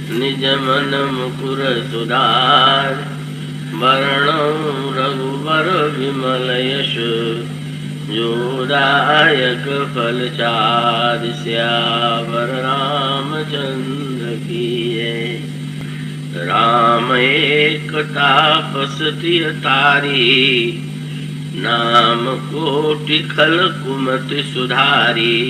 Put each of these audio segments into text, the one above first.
निज मन मुकुर सुधार, वर्णौ रघुवर विमल यश, जोदायक फलचारि। सियावर रामचंद्र की जय। राम एक तापस तिय तारी, नाम कोटि खल कुमति सुधारी।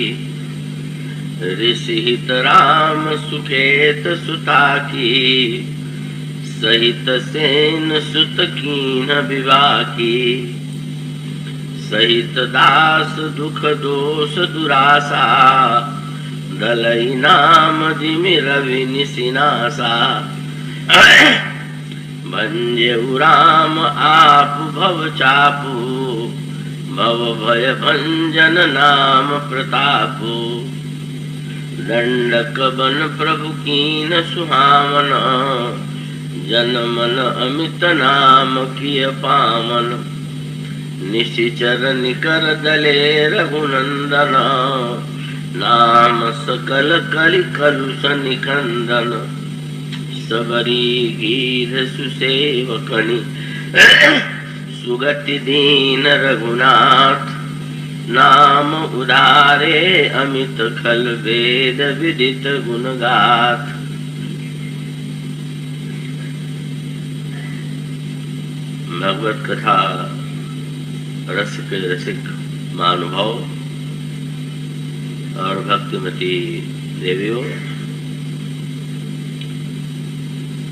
ऋषि हित राम सुखेत सुता की, सहित सेन सुत कीन विवाह की। सहित दास दुख दोष दुरासा, दलई नाम जिमि रवि निसिनासा। भंजेउ राम आप भव चापू, भव भय भंजन नाम प्रतापू। दंडक बन प्रभु कीन सुहामन, जन मन अमित नाम किय पावन। निशिचर निकर दले रघुनंदन, नाम सकल कलि कलुष निकंदन। सबरी गीध सुसेवकनि, सुगति दीन रघुनाथ। नाम उदारे अमित खल वेद विदित गुण गाथ। भगवत कथा रस के रसिक महानुभाव और भक्तिमती देवियों,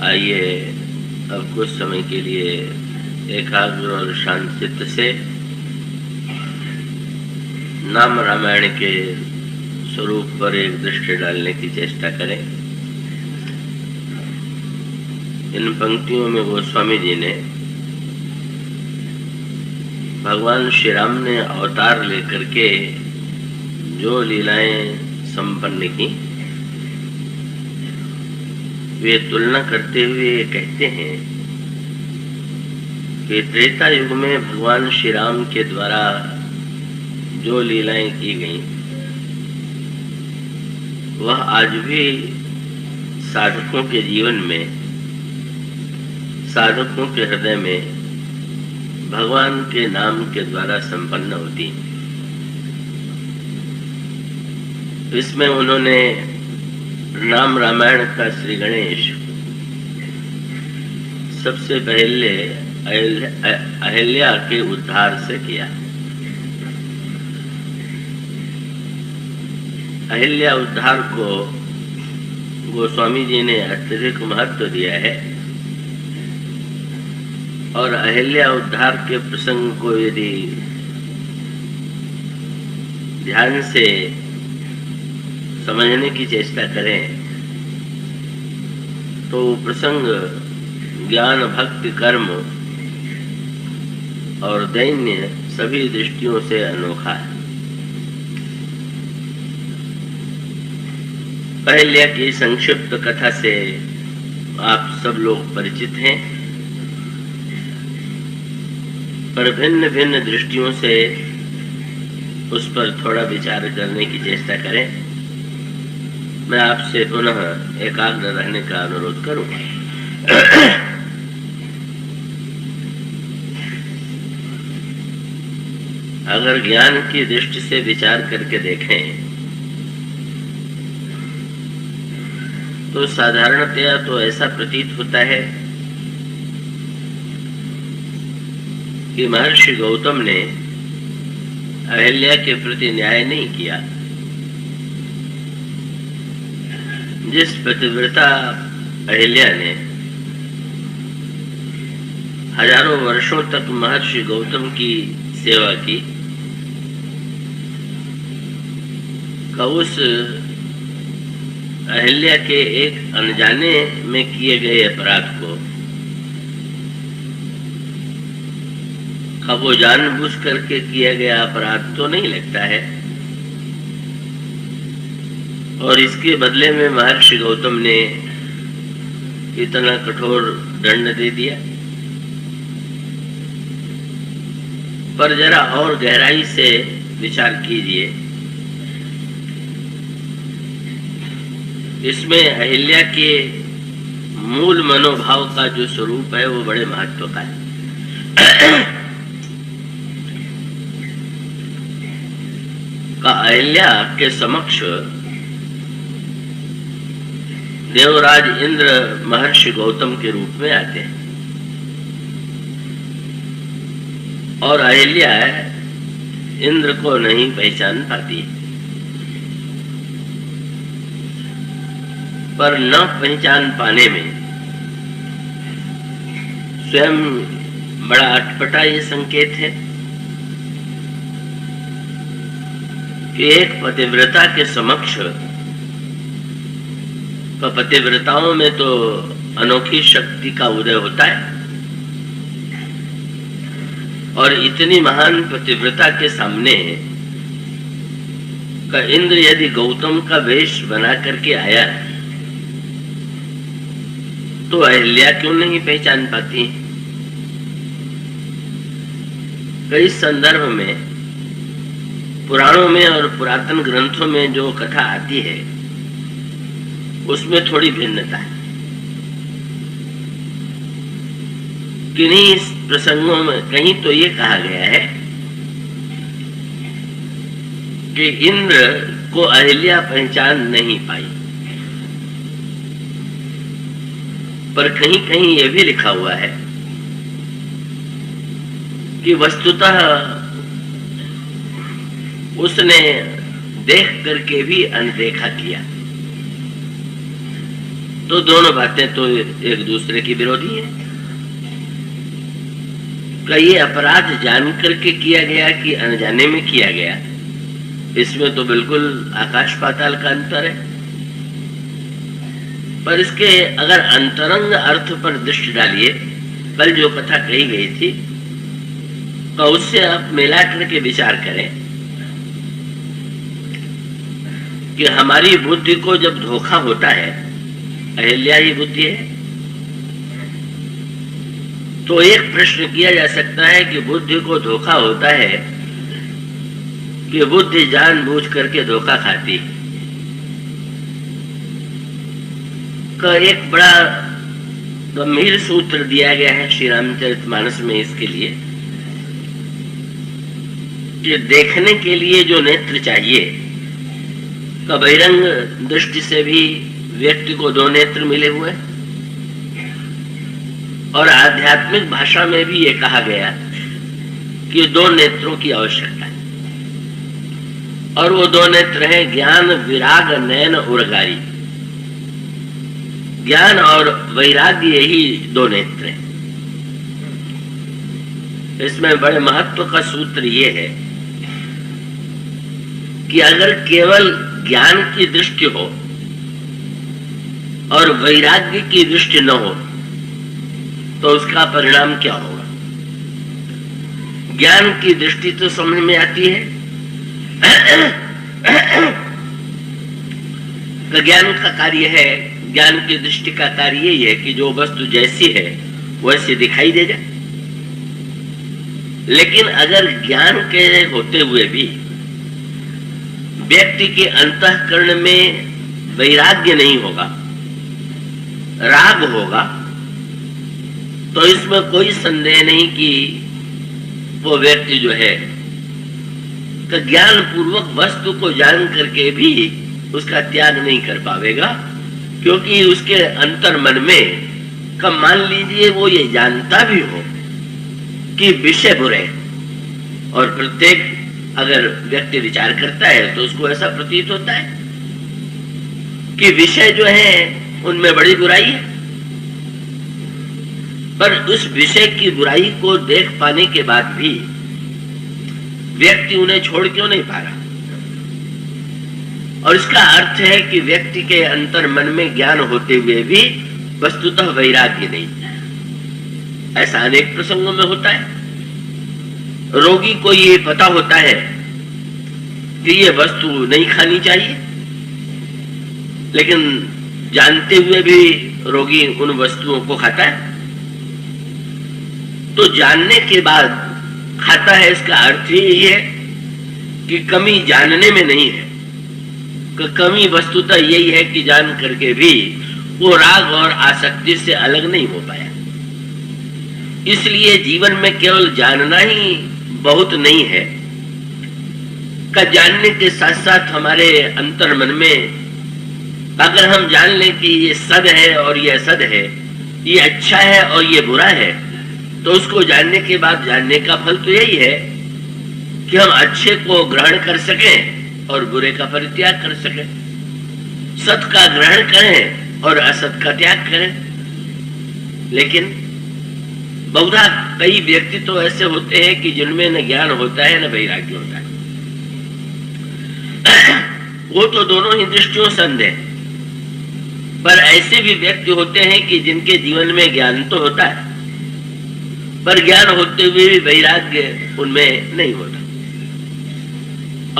आइए अब कुछ समय के लिए एकाग्र और शांत चित्त से नाम रामायण के स्वरूप पर एक दृष्टि डालने की चेष्टा करें। इन पंक्तियों में गोस्वामी जी ने भगवान श्री राम ने अवतार लेकर के जो लीलाएं संपन्न की, वे तुलना करते हुए कहते हैं कि त्रेता युग में भगवान श्री राम के द्वारा जो लीलाएं की गई, वह आज भी साधकों के जीवन में, साधकों के हृदय में भगवान के नाम के द्वारा संपन्न होती। इसमें उन्होंने नाम रामायण का श्री गणेश सबसे पहले अहिल्या के उद्धार से किया। अहिल्या उद्धार को गोस्वामी जी ने अत्यधिक महत्व दिया है और अहिल्या उद्धार के प्रसंग को यदि ध्यान से समझने की चेष्टा करें तो प्रसंग ज्ञान भक्ति कर्म और दैन्य सभी दृष्टियों से अनोखा है। अहिल्या की संक्षिप्त कथा से आप सब लोग परिचित हैं, पर भिन्न भिन्न दृष्टियों से उस पर थोड़ा विचार करने की चेष्टा करें। मैं आपसे पुनः एकाग्र रहने का अनुरोध करूंगा। अगर ज्ञान की दृष्टि से विचार करके देखें तो साधारणतया तो ऐसा प्रतीत होता है कि महर्षि गौतम ने अहिल्या के प्रति न्याय नहीं किया। जिस पतिव्रता अहिल्या ने हजारों वर्षों तक महर्षि गौतम की सेवा की, का उस अहिल्या के एक अनजाने में किए गए अपराध को वो जानबूझ करके किया गया अपराध तो नहीं लगता है, और इसके बदले में महर्षि गौतम ने इतना कठोर दंड दे दिया। पर जरा और गहराई से विचार कीजिए, इसमें अहिल्या के मूल मनोभाव का जो स्वरूप है वो बड़े महत्व का है। का अहिल्या के समक्ष देवराज इंद्र महर्षि गौतम के रूप में आते हैं और अहिल्या इंद्र को नहीं पहचान पाती, पर न पहचान पाने में स्वयं बड़ा अटपटा ये संकेत है कि एक पतिव्रता के समक्ष, पतिव्रताओं में तो अनोखी शक्ति का उदय होता है, और इतनी महान पतिव्रता के सामने का इंद्र यदि गौतम का वेश बना करके आया तो अहिल्या क्यों नहीं पहचान पाती? कई संदर्भ में पुराणों में और पुरातन ग्रंथों में जो कथा आती है उसमें थोड़ी भिन्नता है। किन्हीं प्रसंगों में कहीं तो ये कहा गया है कि इंद्र को अहिल्या पहचान नहीं पाई, पर कहीं कहीं यह भी लिखा हुआ है कि वस्तुतः उसने देख करके भी अनदेखा किया। तो दोनों बातें तो एक दूसरे की विरोधी है। का ये अपराध जान करके किया गया कि अनजाने में किया गया, इसमें तो बिल्कुल आकाश पाताल का अंतर है। पर इसके अगर अंतरंग अर्थ पर दृष्टि डालिए, कल जो कथा कही गई थी तो उससे आप मिला करके विचार करें कि हमारी बुद्धि को जब धोखा होता है, अहिल्या ही बुद्धि है, तो एक प्रश्न किया जा सकता है कि बुद्धि को धोखा होता है कि बुद्धि जानबूझ करके धोखा खाती। का एक बड़ा गंभीर सूत्र दिया गया है श्री रामचरितमानस में इसके लिए कि देखने के लिए जो नेत्र चाहिए, का बहिरंग दृष्टि से भी व्यक्ति को दो नेत्र मिले हुए, और आध्यात्मिक भाषा में भी ये कहा गया कि दो नेत्रों की आवश्यकता है, और वो दो नेत्र हैं ज्ञान विराग नयन उर्गारी। ज्ञान और वैराग्य ही दो नेत्र हैं। इसमें बड़े महत्व का सूत्र ये है कि अगर केवल ज्ञान की दृष्टि हो और वैराग्य की दृष्टि न हो तो उसका परिणाम क्या होगा? ज्ञान की दृष्टि तो समझ में आती है, तो ज्ञान का कार्य है, ज्ञान की दृष्टि का कार्य यही है कि जो वस्तु जैसी है वैसी दिखाई दे जाए। लेकिन अगर ज्ञान के होते हुए भी व्यक्ति के अंतःकरण में वैराग्य नहीं होगा, राग होगा, तो इसमें कोई संदेह नहीं कि वो व्यक्ति जो है तो ज्ञान पूर्वक वस्तु को जान करके भी उसका त्याग नहीं कर पावेगा, क्योंकि उसके अंतर मन में कब मान लीजिए वो ये जानता भी हो कि विषय बुरे, और प्रत्येक अगर व्यक्ति विचार करता है तो उसको ऐसा प्रतीत होता है कि विषय जो है उनमें बड़ी बुराई है, पर उस विषय की बुराई को देख पाने के बाद भी व्यक्ति उन्हें छोड़ क्यों नहीं पा रहा? और इसका अर्थ है कि व्यक्ति के अंतर मन में ज्ञान होते हुए भी वस्तुतः वैराग्य नहीं। ऐसा अनेक प्रसंगों में होता है। रोगी को ये पता होता है कि ये वस्तु नहीं खानी चाहिए, लेकिन जानते हुए भी रोगी उन वस्तुओं को खाता है। तो जानने के बाद खाता है, इसका अर्थ यही है कि कमी जानने में नहीं है, कि कमी वस्तुतः यही है कि जान करके भी वो राग और आसक्ति से अलग नहीं हो पाया। इसलिए जीवन में केवल जानना ही बहुत नहीं है, का जानने के साथ साथ हमारे अंतर मन में अगर हम जान लें कि ये सद है और ये असद है, ये अच्छा है और ये बुरा है, तो उसको जानने के बाद जानने का फल तो यही है कि हम अच्छे को ग्रहण कर सकें और बुरे का परित्याग कर सकें, सत का ग्रहण करें और असत का त्याग करें। लेकिन बहुधा कई व्यक्ति तो ऐसे होते हैं कि जिनमें न ज्ञान होता है न वैराग्य होता है। वो तो दोनों ही दृष्टियों संदेह, पर ऐसे भी व्यक्ति होते हैं कि जिनके जीवन में ज्ञान तो होता है, पर ज्ञान होते हुए भी वैराग्य उनमें नहीं होता।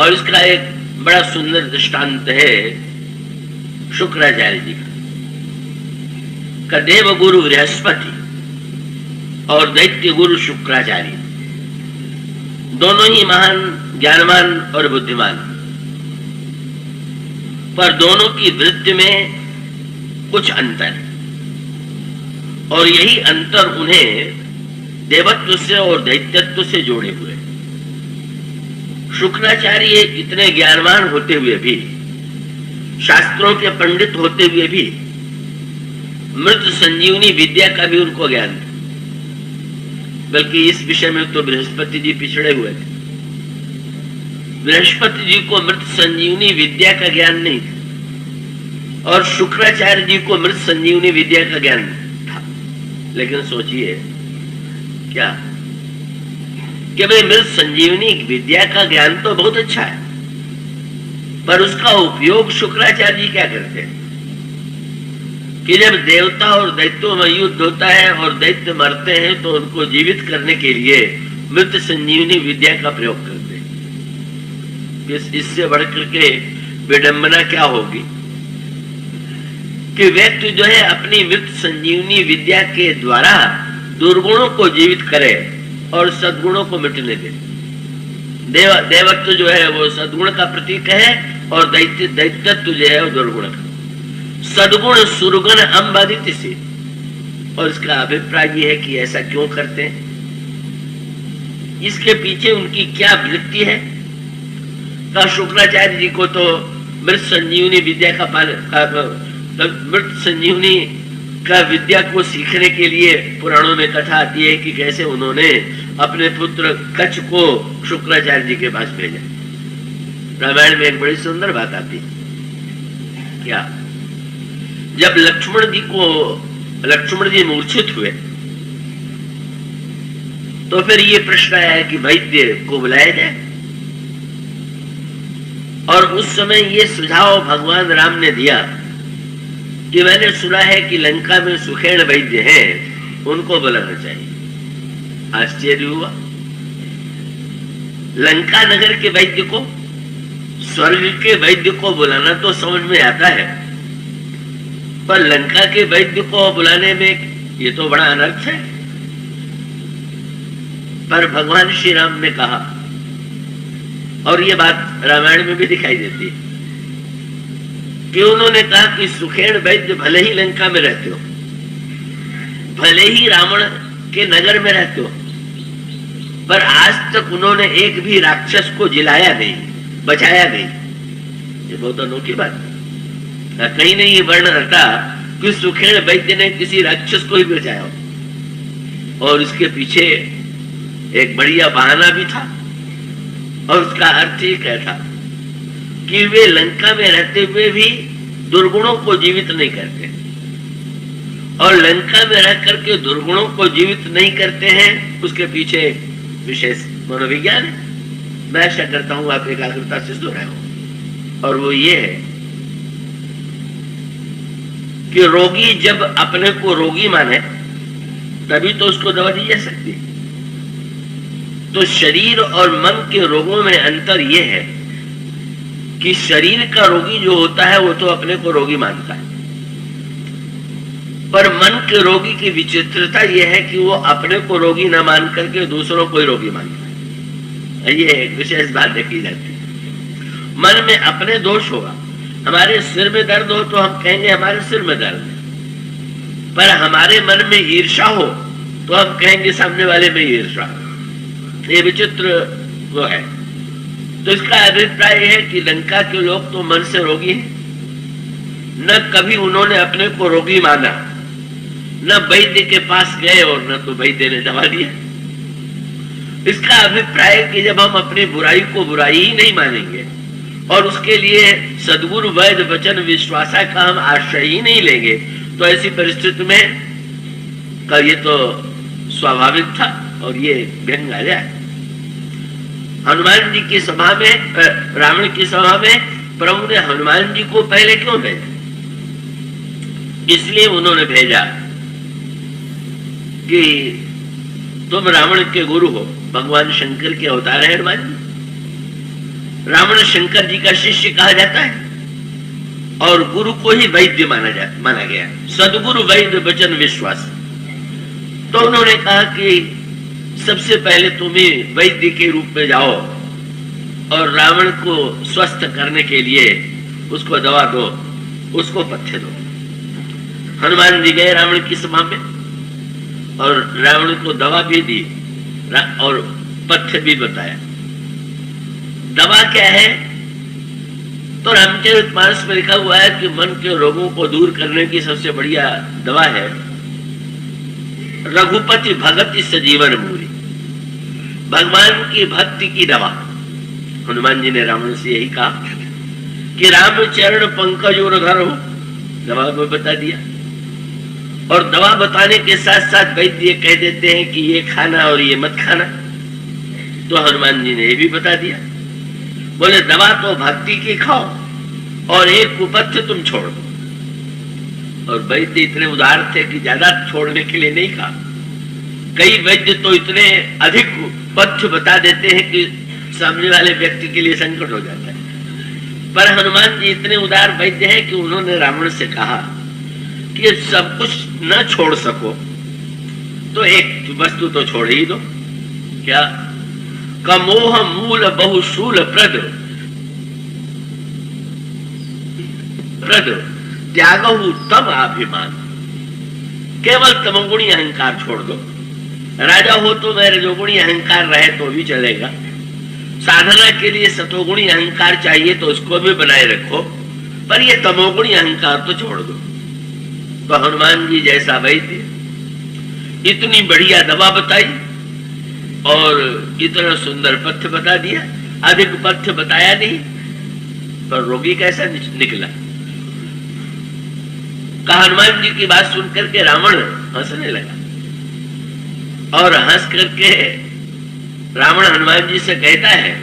और इसका एक बड़ा सुंदर दृष्टांत है शुक्राचार्य जी का। देव गुरु बृहस्पति और दैत्य गुरु शुक्राचार्य दोनों ही महान ज्ञानवान और बुद्धिमान, पर दोनों की वृत्ति में कुछ अंतर, और यही अंतर उन्हें देवत्व से और दैत्यत्व से जोड़े हुए। शुक्राचार्य इतने ज्ञानवान होते हुए भी, शास्त्रों के पंडित होते हुए भी, मृत संजीवनी विद्या का भी उनको ज्ञान था। बल्कि इस विषय में तो बृहस्पति जी पिछड़े हुए थे। बृहस्पति जी को मृत संजीवनी विद्या का ज्ञान नहीं था और शुक्राचार्य जी को मृत संजीवनी विद्या का ज्ञान था। लेकिन सोचिए क्या कि भाई मृत संजीवनी विद्या का ज्ञान तो बहुत अच्छा है, पर उसका उपयोग शुक्राचार्य जी क्या करते हैं कि जब देवता और दैत्यों में युद्ध होता है और दैत्य मरते हैं तो उनको जीवित करने के लिए मृत संजीवनी विद्या का प्रयोग करते हैं। इससे बढ़कर के विडंबना क्या होगी कि व्यक्ति जो है अपनी मृत संजीवनी विद्या के द्वारा दुर्गुणों को जीवित करे और सद्गुणों को मिटने दे। देवत्व जो है वो सद्गुण का प्रतीक है और दैत्यत्व जो है वो दुर्गुण का। सद्गुण सुरगुण अम्बादित से, और इसका अभिप्राय ये है कि ऐसा क्यों करते हैं, इसके पीछे उनकी क्या वृत्ति है। का शुक्राचार्य जी को तो मृत संजीवनी विद्या मृत संजीवनी का विद्या को सीखने के लिए पुराणों में कथा आती है कि कैसे उन्होंने अपने पुत्र कच्छ को शुक्राचार्य जी के पास भेजा। रामायण में एक बड़ी सुंदर बात आती है क्या, जब लक्ष्मण जी मूर्छित हुए तो फिर ये प्रश्न आया कि वैद्य को बुलाया जाए, और उस समय ये सुझाव भगवान राम ने दिया कि मैंने सुना है कि लंका में सुखेण वैद्य हैं, उनको बुलाना चाहिए। आश्चर्य हुआ, लंका नगर के वैद्य को, स्वर्ग के वैद्य को बुलाना तो समझ में आता है, पर लंका के वैद्य को बुलाने में ये तो बड़ा अनर्थ है। पर भगवान श्री राम ने कहा, और ये बात रामायण में भी दिखाई देती है कि उन्होंने कहा कि सुखेण वैद्य भले ही लंका में रहते हो, भले ही रावण के नगर में रहते हो, पर आज तक उन्होंने एक भी राक्षस को जिलाया नहीं, बचाया नहीं। ये बहुत अनोखी बात है। कहीं नहीं ये वर्ण रहता कि सुखेण वैद्य ने किसी राक्षस को ही बचाया हो, और इसके पीछे एक बढ़िया बहाना भी था, और उसका अर्थ ही क्या था कि वे लंका में रहते हुए भी दुर्गुणों को जीवित नहीं करते, और लंका में रह करके दुर्गुणों को जीवित नहीं करते हैं, उसके पीछे विशेष मनोविज्ञान है। मैं आशा करता हूं आप एकाग्रता से सुन रहे हो, और वो ये है कि रोगी जब अपने को रोगी माने तभी तो उसको दवा दी जा सकती है। तो शरीर और मन के रोगों में अंतर यह है कि शरीर का रोगी जो होता है वो तो अपने को रोगी मानता है, पर मन के रोगी की विचित्रता यह है कि वो अपने को रोगी न मान करके दूसरों को ही रोगी मानता है। ये एक विशेष बात देखी जाती है। मन में अपने दोष होगा, हमारे सिर में दर्द हो तो हम कहेंगे हमारे सिर में दर्द है, पर हमारे मन में ईर्षा हो तो हम कहेंगे सामने वाले में ईर्षा। ये विचित्र वो है। तो इसका अभिप्राय है कि लंका के लोग तो मन से रोगी हैं, न कभी उन्होंने अपने को रोगी माना, न वैद्य के पास गए और न तो वैद्य ने दवा दिया। इसका अभिप्राय है कि जब हम अपनी बुराई को बुराई ही नहीं मानेंगे और उसके लिए सद्गुरु वैद्य वचन विश्वासा का हम आश्रय ही नहीं लेंगे, तो ऐसी परिस्थिति में ये तो स्वाभाविक था और ये व्यंग आ जाए। हनुमान जी की सभा में, रावण की सभा में प्रभु ने हनुमान जी को पहले क्यों भेजा? इसलिए उन्होंने भेजा कि तुम रावण के गुरु हो, भगवान शंकर के अवतार है हनुमान जी। रावण शंकर जी का शिष्य कहा जाता है और गुरु को ही वैद्य माना गया, सदगुरु वैद्य वचन विश्वास। तो उन्होंने कहा कि सबसे पहले तुम ही वैद्य के रूप में जाओ और रावण को स्वस्थ करने के लिए उसको दवा दो, उसको पथ्य दो। हनुमान जी गए रावण की सभा में और रावण को दवा भी दी और पथ्य भी बताया। दवा क्या है? तो रामचरितमानस में लिखा हुआ है कि मन के रोगों को दूर करने की सबसे बढ़िया दवा है रघुपति भगति सजीवन मूरी, भगवान की भक्ति की दवा। हनुमान जी ने रावण से यही कहा कि राम चरण पंकज और धर हो, दवा में बता दिया। और दवा बताने के साथ साथ वैद्य कह देते हैं कि ये खाना और ये मत खाना, तो हनुमान जी ने ये भी बता दिया। बोले दवा तो भक्ति की खाओ और एक कुपथ्य तुम छोड़ दो। और वैद्य इतने उदार थे कि ज्यादा छोड़ने के लिए नहीं कहा। कई वैद्य तो इतने अधिक पथ्य बता देते हैं कि सामने वाले व्यक्ति के लिए संकट हो जाता है। पर हनुमान जी इतने उदार वैद्य हैं कि उन्होंने रावण से कहा कि सब कुछ न छोड़ सको तो एक वस्तु तो छोड़ ही दो। क्या? कमोह मूल बहुशूल प्रद त्यागहु तम अभिमान। केवल तमोगुणी अहंकार छोड़ दो। राजा हो तो मेरे रजोगुणी अहंकार रहे तो भी चलेगा, साधना के लिए सतोगुणी अहंकार चाहिए तो उसको भी बनाए रखो, पर ये तमोगुणी अहंकार तो छोड़ दो। तो हनुमान जी जैसा वैद्य इतनी बढ़िया दवा बताई और इतना सुंदर पथ्य बता दिया, अधिक पथ्य बताया नहीं, पर रोगी कैसा निकला। हनुमान जी की बात सुनकर के रावण हंसने लगा और हंस करके रावण हनुमान जी से कहता है,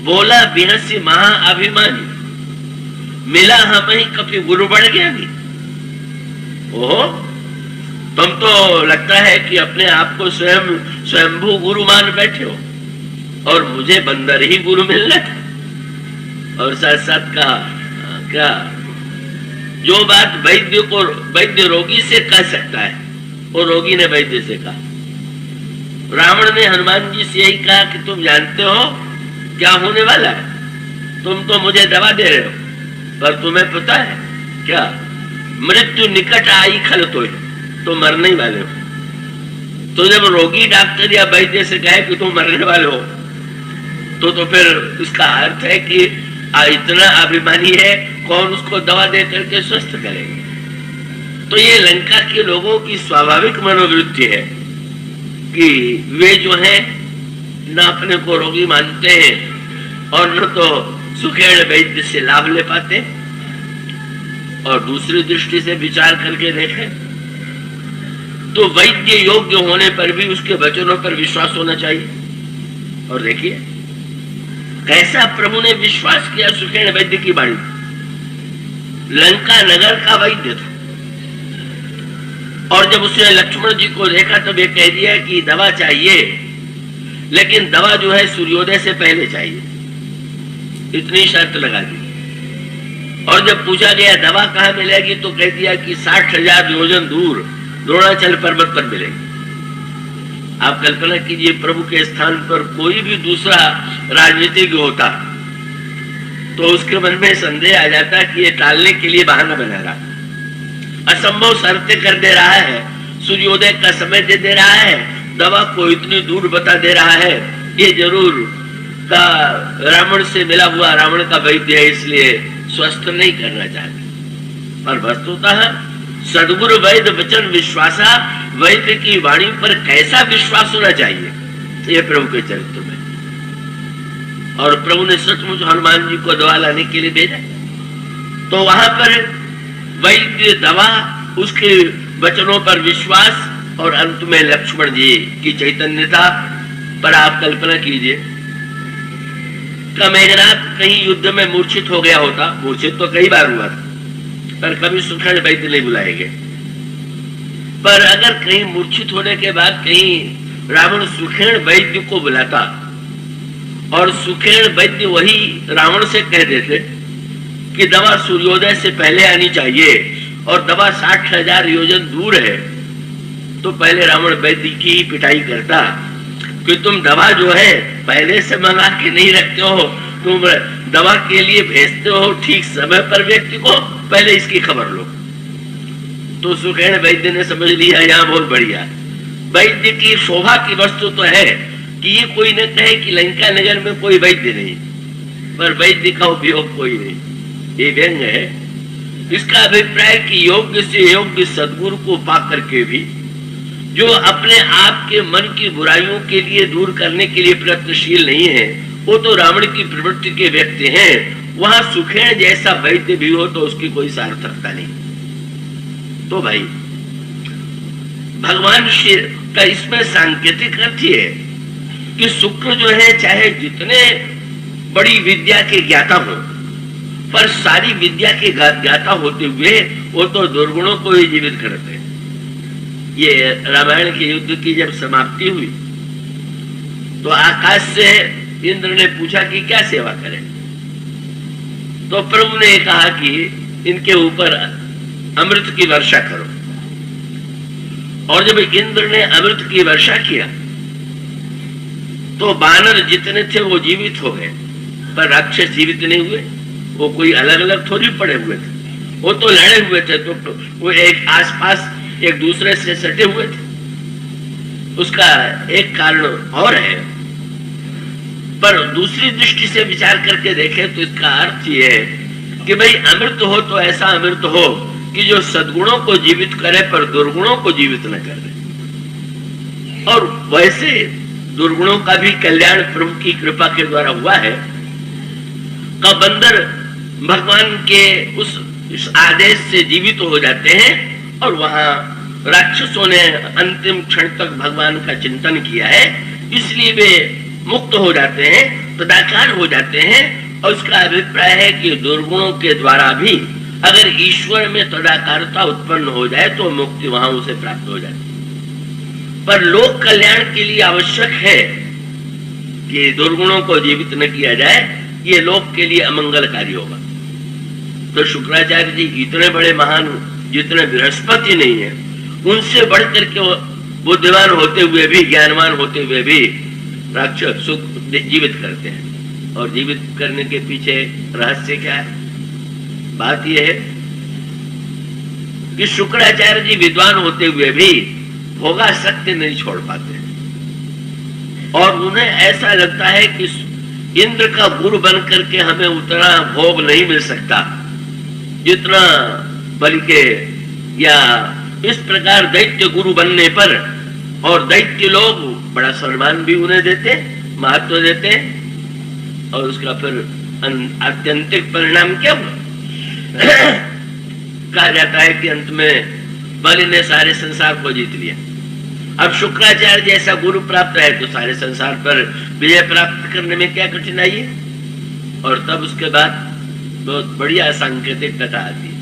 बोला बिहसी महा अभिमानी, मिला हम ही कभी गुरु बढ़ गया नहीं। ओहो, तुम तो लगता है कि अपने आप को स्वयंभू गुरु मान बैठे हो और मुझे बंदर ही गुरु मिल रहा है। और साथ साथ कहा क्या, जो बात वैद्य रोगी से कह सकता है वो रोगी ने वैद्य से कहा। रावण ने हनुमान जी से यही कहा कि तुम जानते हो क्या होने वाला है, तुम तो मुझे दवा दे रहे हो, पर तुम्हें पता है क्या, मृत्यु निकट आई खल तो मरने वाले हो। तो जब रोगी डॉक्टर या वैद्य से कहे कि तुम मरने वाले हो तो फिर इसका अर्थ है कि इतना अभिमानी है, कौन उसको दवा दे करके स्वस्थ करेगा। तो ये लंका के लोगों की स्वाभाविक मनोवृत्ति है कि वे जो है न अपने को रोगी मानते हैं और न तो सुखेड़ वैद्य से लाभ ले पाते। और दूसरी दृष्टि से विचार करके देखें तो वैद्य योग्य होने पर भी उसके वचनों पर विश्वास होना चाहिए। और देखिए कैसा प्रभु ने विश्वास किया सुखेड़ वैद्य की वाणी। लंका नगर का वैद्य था और जब उसने लक्ष्मण जी को देखा तब ये कह दिया कि दवा चाहिए, लेकिन दवा जो है सूर्योदय से पहले चाहिए, इतनी शर्त लगा दी। और जब पूछा गया दवा कहाँ मिलेगी तो कह दिया कि 60,000 योजन दूर द्रोणाचल पर्वत पर मिलेगी। आप कल्पना कीजिए प्रभु के स्थान पर कोई भी दूसरा राजनीतिज्ञ होता तो उसके मन में संदेह आ जाता कि ये टालने के लिए बहाना बना रहा। असंभव शर्तें कर दे रहा है, सूर्योदय का समय दे रहा है, दवा को इतनी दूर बता दे रहा है। ये जरूर का रावण से मिला हुआ रावण का वैद्य है, इसलिए स्वस्थ नहीं करना चाहते। पर वस्तुतः सदगुरु वैद्य वचन विश्वासा, वैद्य की वाणी पर कैसा विश्वास होना चाहिए, ये प्रभु के चरित्र में। और प्रभु ने सचमुच हनुमान जी को दवा लाने के लिए भेजा, तो वहां पर वैद्य दवा, उसके वचनों पर विश्वास, और अंत में लक्ष्मण जी की चैतन्यता पर आप कल्पना कीजिए कि मेघनाथ कहीं युद्ध में मूर्छित हो गया होता, मूर्छित तो कई बार हुआ था, पर कभी सुखेण वैद्य नहीं बुलाए गए। पर अगर कहीं मूर्छित होने के बाद कहीं रावण सुखेण वैद्य को बुलाता और सुखेण वैद्य वही रावण से कह देते कि दवा सूर्योदय से पहले आनी चाहिए और दवा 60,000 योजन दूर है, तो पहले रावण वैद्य की पिटाई करता कि तुम दवा जो है पहले से मंगा के नहीं रखते हो, तुम दवा के लिए भेजते हो ठीक समय पर व्यक्ति को, पहले इसकी खबर लो। तो सुखेण वैद्य ने समझ लिया यहाँ बहुत बढ़िया। वैद्य की शोभा की वस्तु तो है कि ये कोई न कहे कि लंका नगर में कोई वैद्य नहीं, पर वैद्य का उपयोग कोई नहीं, ये व्यंग है। इसका अभिप्राय कि योग्य से योग्य सद्गुरु को पा करके भी जो अपने आप के मन की बुराइयों के लिए दूर करने के लिए प्रयत्नशील नहीं है, वो तो रावण की प्रवृत्ति के व्यक्ति हैं। वहां सुखेण जैसा वैद्य भी हो तो उसकी कोई सार्थकता नहीं। तो भाई भगवान श्री का इसमें सांकेतिक अर्थ है कि शुक्र जो है चाहे जितने बड़ी विद्या के ज्ञाता हो, पर सारी विद्या के ज्ञाता होते हुए वो तो दुर्गुणों को ही जीवित करते हैं। ये रामायण के युद्ध की जब समाप्ति हुई तो आकाश से इंद्र ने पूछा कि क्या सेवा करें, तो प्रभु ने कहा कि इनके ऊपर अमृत की वर्षा करो। और जब इंद्र ने अमृत की वर्षा किया तो बानर जितने थे वो जीवित हो गए, पर राक्षस जीवित नहीं हुए। वो कोई अलग अलग थोड़ी पड़े हुए थे, वो तो लड़े हुए थे, तो वो एक आसपास एक दूसरे से सटे हुए थे। उसका एक कारण और है, पर दूसरी दृष्टि से विचार करके देखें तो इसका अर्थ ये है कि भाई अमृत हो तो ऐसा अमृत हो कि जो सद्गुणों को जीवित करे पर दुर्गुणों को जीवित न करे। और वैसे दुर्गुणों का भी कल्याण प्रभु की कृपा के द्वारा हुआ है। का बंदर भगवान के उस आदेश से जीवित हो जाते हैं और वहां राक्षसों ने अंतिम क्षण तक भगवान का चिंतन किया है, इसलिए वे मुक्त हो जाते हैं, तदाकार हो जाते हैं। और उसका अभिप्राय है कि दुर्गुणों के द्वारा भी अगर ईश्वर में तदाकारता उत्पन्न हो जाए तो मुक्ति वहां उसे प्राप्त हो जाए। पर लोक कल्याण के लिए आवश्यक है कि दुर्गुणों को जीवित न किया जाए, ये लोक के लिए अमंगलकारी होगा। तो शुक्राचार्य जी इतने बड़े महान, जितने बृहस्पति नहीं है, उनसे बढ़कर के बुद्धिमान होते हुए भी, ज्ञानवान होते हुए भी राक्षस सुख जीवित करते हैं। और जीवित करने के पीछे रहस्य क्या है? बात यह है कि शुक्राचार्य जी विद्वान होते हुए भी भोगासक्ति नहीं छोड़ पाते, और उन्हें ऐसा लगता है कि इंद्र का गुरु बन करके हमें उतना भोग नहीं मिल सकता जितना बलि के, या इस प्रकार दैत्य गुरु बनने पर, और दैत्य लोग बड़ा सम्मान भी उन्हें देते, महत्व देते, और उसका फिर आत्यंतिक परिणाम क्या हुआ? कहा जाता है कि अंत में बलि ने सारे संसार को जीत लिया। अब शुक्राचार्य जैसा गुरु प्राप्त है तो सारे संसार पर विजय प्राप्त करने में क्या कठिनाई है? और तब उसके बाद बहुत बढ़िया सांकेतिक कथा आती है।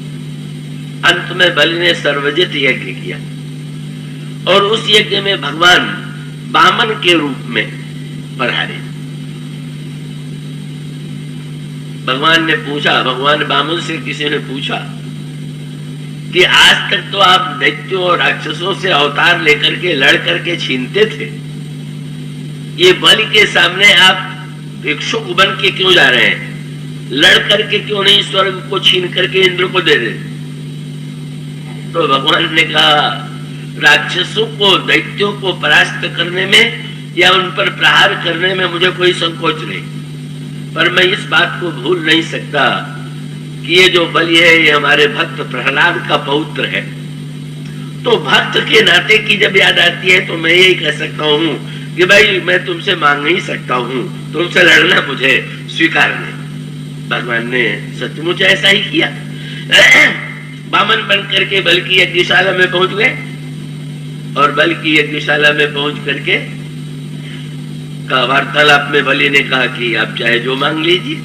अंत में बलि ने सर्वजित यज्ञ किया, और उस यज्ञ में भगवान बामन के रूप में पधारे। भगवान ने पूछा, भगवान बामन से किसी ने पूछा कि आज तक तो आप दैत्यों और राक्षसों से अवतार लेकर के लड़ करके छीनते थे, ये बलि के सामने आप भिक्षुक बन के क्यों जा रहे हैं? लड़ करके क्यों नहीं स्वर्ग को छीन करके इंद्र को दे दे? तो भगवान ने कहा राक्षसों को, दैत्यों को परास्त करने में या उन पर प्रहार करने में मुझे कोई संकोच नहीं, पर मैं इस बात को भूल नहीं सकता कि ये जो बलि है ये हमारे भक्त प्रहलाद का पौत्र है। तो भक्त के नाते की जब याद आती है तो मैं यही कह सकता हूँ कि भाई मैं तुमसे मांग नहीं सकता हूँ, तुमसे लड़ना मुझे स्वीकार नहीं। भगवान ने सचमुच ऐसा ही किया। बामन बन करके बल की यज्ञशाला में पहुंच गए और बल की यज्ञशाला में पहुंच करके का वार्तालाप में बलि ने कहा कि आप चाहे जो मांग लीजिए,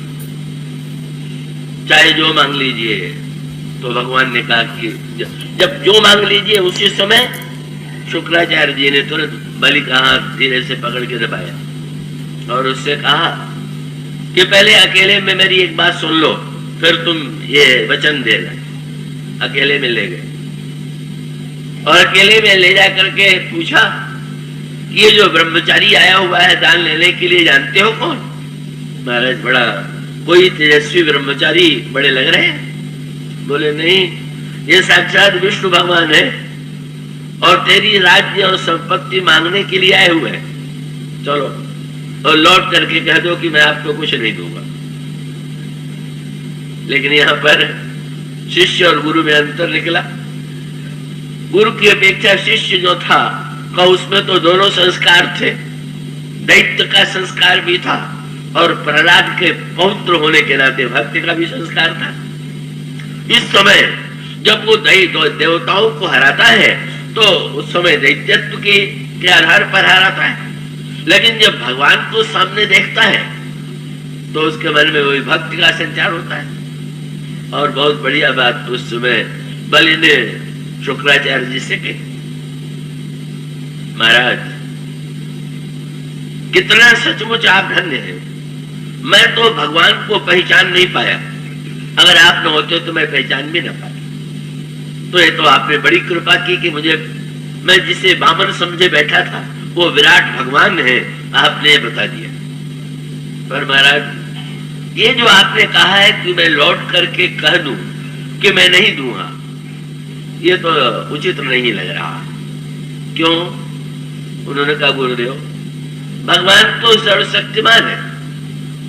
चाहे जो मांग लीजिए। तो भगवान ने कहा कि जब जो मांग लीजिए उसी समय शुक्राचार्य जी ने तुरंत बलि का हाथ धीरे से पकड़ के दबाया और उससे कहा कि पहले अकेले में मेरी एक बात सुन लो, फिर तुम ये वचन देना। अकेले में ले गए और अकेले में ले जा करके पूछा ये जो ब्रह्मचारी आया हुआ है दान लेने के लिए, जानते हो कौन? महाराज बड़ा कोई तेजस्वी ब्रह्मचारी बड़े लग रहे हैं। बोले नहीं, ये साक्षात विष्णु भगवान है और तेरी राज्य और संपत्ति मांगने के लिए आए हुए हैं। चलो और लौट करके कह दो कि मैं आपको कुछ नहीं दूंगा। लेकिन यहाँ पर शिष्य और गुरु में अंतर निकला। गुरु की अपेक्षा शिष्य जो था का उसमें तो दोनों संस्कार थे, दैत्य का संस्कार भी था और प्रहलाद के पौत्र होने के नाते भक्ति का भी संस्कार था। इस समय जब वो देवताओं को हराता है तो उस समय दैत्यत्व के आधार पर हराता है, लेकिन जब भगवान को सामने देखता है तो उसके मन में वही भक्ति का संचार होता है। और बहुत बढ़िया बात उस समय बलि ने शुक्राचार्य जी से कही, महाराज कितना सचमुच आप धन्य हैं, मैं तो भगवान को पहचान नहीं पाया, अगर आप न होते तो मैं पहचान भी न पाया। तो ये तो आपने बड़ी कृपा की कि मुझे, मैं जिसे बामन समझे बैठा था वो विराट भगवान है, आपने बता दिया। पर महाराज ये जो आपने कहा है कि मैं लौट करके कह दूं कि मैं नहीं दूंगा, ये तो उचित नहीं लग रहा। क्यों? उन्होंने कहा गुरुदेव भगवान तो सर्वशक्तिमान है,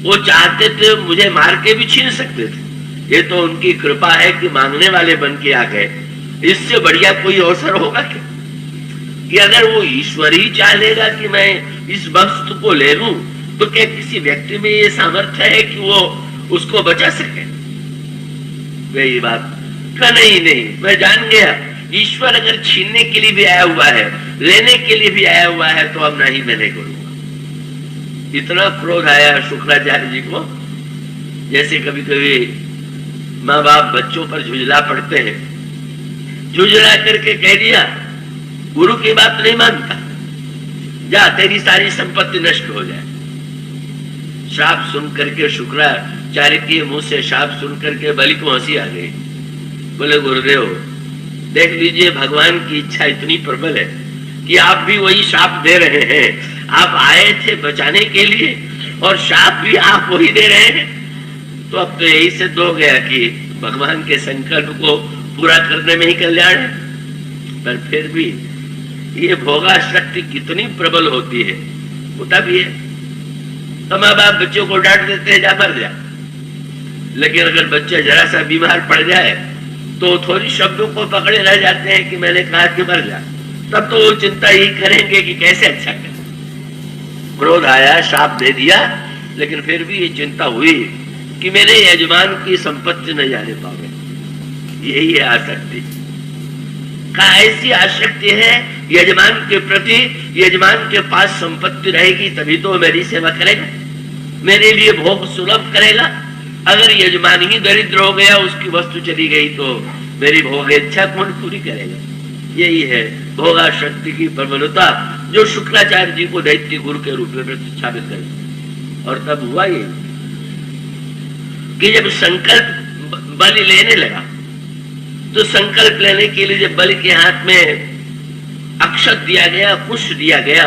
वो चाहते थे मुझे मार के भी छीन सकते थे, ये तो उनकी कृपा है कि मांगने वाले बन के आ गए। इससे बढ़िया कोई अवसर होगा क्या कि अगर वो ईश्वर ही चाहेगा कि मैं इस वस्तु को ले लूं तो क्या किसी व्यक्ति में ये सामर्थ्य है कि वो उसको बचा सके? वही बात का नहीं, मैं जान गया ईश्वर अगर छीनने के लिए भी आया हुआ है, लेने के लिए भी आया हुआ है, तो अब नहीं, मैं नहीं करूंगा। इतना क्रोध आया शुक्राचार्य जी को, जैसे कभी कभी माँ बाप बच्चों पर झुंझला पड़ते हैं, झुंझला करके कह दिया गुरु की बात नहीं मानता, जा तेरी सारी संपत्ति नष्ट हो जाए। श्राप सुन करके शुक्राचार्य के मुंह से श्राप सुन करके बलि को हंसी आ गई। बोले गुरुदेव देख लीजिए, भगवान की इच्छा इतनी प्रबल है कि आप भी वही श्राप दे रहे हैं। आप आए थे बचाने के लिए और श्राप भी आप वही दे रहे हैं। तो अब तो यही सिद्ध हो गया कि भगवान के संकल्प को पूरा करने में ही कल्याण है। पर फिर भी ये भोगा शक्ति कितनी प्रबल होती है, होता भी है। तो माँ बाप बच्चों को डांट देते हैं जा मर जा, लेकिन अगर बच्चा जरा सा बीमार पड़ जाए तो थोड़ी शब्दों को पकड़े रह जाते हैं कि मैंने कहा कि मर जा, तब तो वो चिंता ही करेंगे कि कैसे अच्छा करें। क्रोध आया, श्राप दे दिया, लेकिन फिर भी ये चिंता हुई कि मेरे यजमान की संपत्ति न जाने पावे। यही है आसक्ति का, ऐसी आसक्ति है यजमान के प्रति। यजमान के पास संपत्ति रहेगी तभी तो मेरी सेवा करेगा, मेरे लिए भोग सुलभ करेगा। अगर यजमान ही दरिद्र हो गया, उसकी वस्तु चली गई, तो मेरी भोग इच्छा कौन पूरी करेगा? यही है भोगा शक्ति की प्रबलता जो शुक्राचार्य जी को दैत्य गुरु के रूप में प्रतिष्ठापित करे। और तब हुआ ये कि जब संकल्प बलि लेने लगा, तो संकल्प लेने के लिए जब बलि के हाथ में अक्षत दिया गया, पुष्प दिया गया,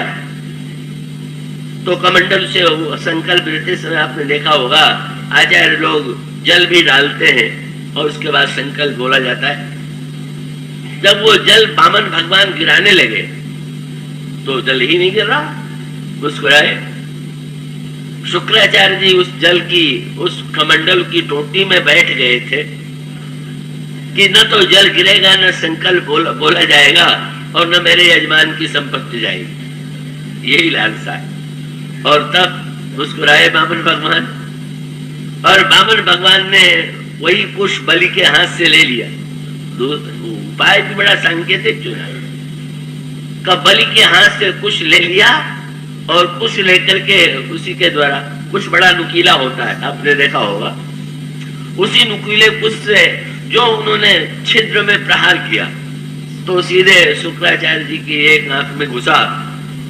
तो कमंडल से संकल्प लेते समय आपने देखा होगा आचार्य लोग जल भी डालते हैं और उसके बाद संकल्प बोला जाता है। जब वो जल वामन भगवान गिराने लगे तो जल ही नहीं गिर रहा, मुस्कुराए। शुक्राचार्य जी उस जल की, उस कमंडल की टोटी में बैठ गए थे कि न तो जल गिरेगा, न संकल्प बोला जाएगा, और न मेरे यजमान की संपत्ति जाएगी, यही लालसा है। और तब मुस्कुराए वामन भगवान, और वामन भगवान ने वही कुश बलि के हाथ से ले लिया। उपाय भी बड़ा सांकेतिक चुना, का बलि के हाथ से कुश ले लिया, और कुश लेकर के उसी के द्वारा, कुश बड़ा नुकीला होता है, आपने देखा होगा, उसी नुकीले कुश से जो उन्होंने छिद्र में प्रहार किया तो सीधे शुक्राचार्य जी की एक आंख में घुसा,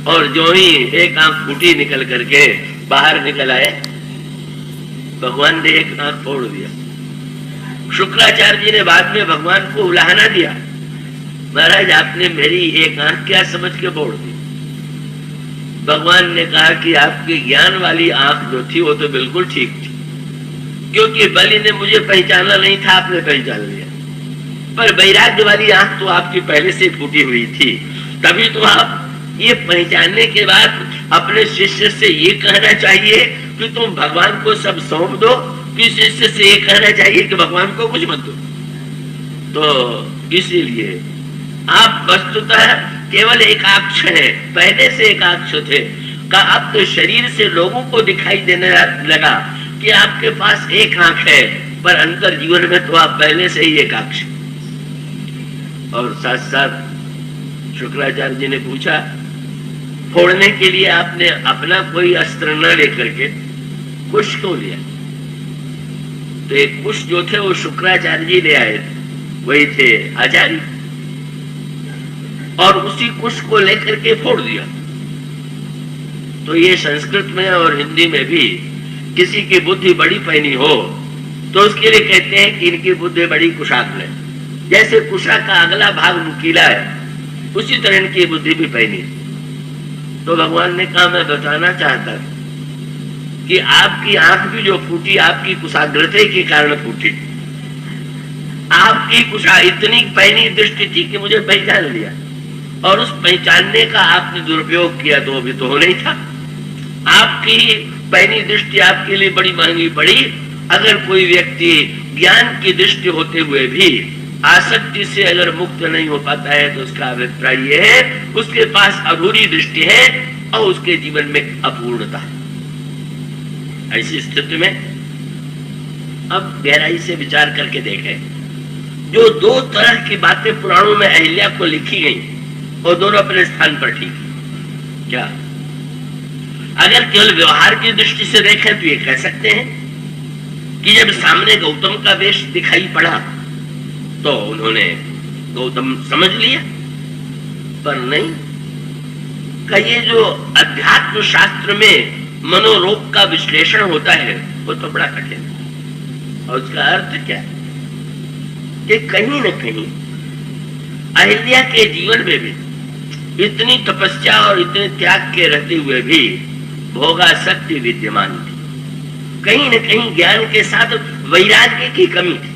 और जो ही एक आंख फूटी निकल करके बाहर निकल आए, भगवान ने एक आंख फोड़ दिया। शुक्राचार्य जी ने बाद में भगवान को उलाहना दिया, महाराज आपने मेरी एक आंख क्या समझ के फोड़ दी? भगवान ने कहा कि आपकी ज्ञान वाली आंख जो थी वो तो बिल्कुल ठीक थी, क्योंकि बलि ने मुझे पहचाना नहीं था, आपने पहचान लिया। पर वैराग्य वाली आंख तो आपकी पहले से फूटी हुई थी, तभी तो आप ये पहचानने के बाद अपने शिष्य से ये कहना चाहिए कि तुम भगवान को सब सौंप दो, कि शिष्य से ये कहना चाहिए कि भगवान को कुछ मत दो। तो इसीलिए आप वस्तुतः केवल एकाक्ष है, पहले से एकाक्ष थे का अब तो शरीर से लोगों को दिखाई देने लगा कि आपके पास एक आंख है, पर अंतर जीवन में तो आप पहले से ही एकाक्ष। और साथ साथ शुक्राचार्य जी ने पूछा, फोड़ने के लिए आपने अपना कोई अस्त्र न लेकर के कुश क्यों लिया? तो एक कुश जो थे वो शुक्राचार्य जी ले आए थे, वही थे आचार्य, और उसी कुश को लेकर के फोड़ दिया। तो ये संस्कृत में और हिंदी में भी किसी की बुद्धि बड़ी पैनी हो तो उसके लिए कहते हैं कि इनकी बुद्धि बड़ी कुशाग्र है। जैसे कुशा का अगला भाग नुकीला है, उसी तरह इनकी बुद्धि भी पैनी है। तो भगवान ने कहा, मैं बताना चाहता कि आपकी आंख भी जो फूटी आपकी कुशाग्रता के कारण फूटी। आपकी कुशा इतनी पैनी दृष्टि थी कि मुझे पहचान लिया, और उस पहचानने का आपने दुरुपयोग किया तो भी तो नहीं था। आपकी पैनी दृष्टि आपके लिए बड़ी महंगी पड़ी। अगर कोई व्यक्ति ज्ञान की दृष्टि होते हुए भी आसक्ति से अगर मुक्त नहीं हो पाता है तो उसका अभिप्राय यह है उसके पास अधूरी दृष्टि है और उसके जीवन में अपूर्णता है। ऐसी स्थिति में अब गहराई से विचार करके देखें, जो दो तरह की बातें पुराणों में अहिल्या को लिखी गई और दोनों अपने स्थान पर ठीक। क्या अगर केवल व्यवहार की दृष्टि से देखें तो ये कह सकते हैं कि जब सामने गौतम का वेश दिखाई पड़ा तो उन्होंने गौतम समझ लिया, पर नहीं का ये जो अध्यात्म शास्त्र में मनोरोग का विश्लेषण होता है वो तो बड़ा कठिन है। और उसका अर्थ क्या है कि कहीं न कहीं अहिल्या के जीवन में भी इतनी तपस्या और इतने त्याग के रहते हुए भी भोगासक्ति विद्यमान थी। कहीं न कहीं ज्ञान के साथ वैराग्य की कमी थी।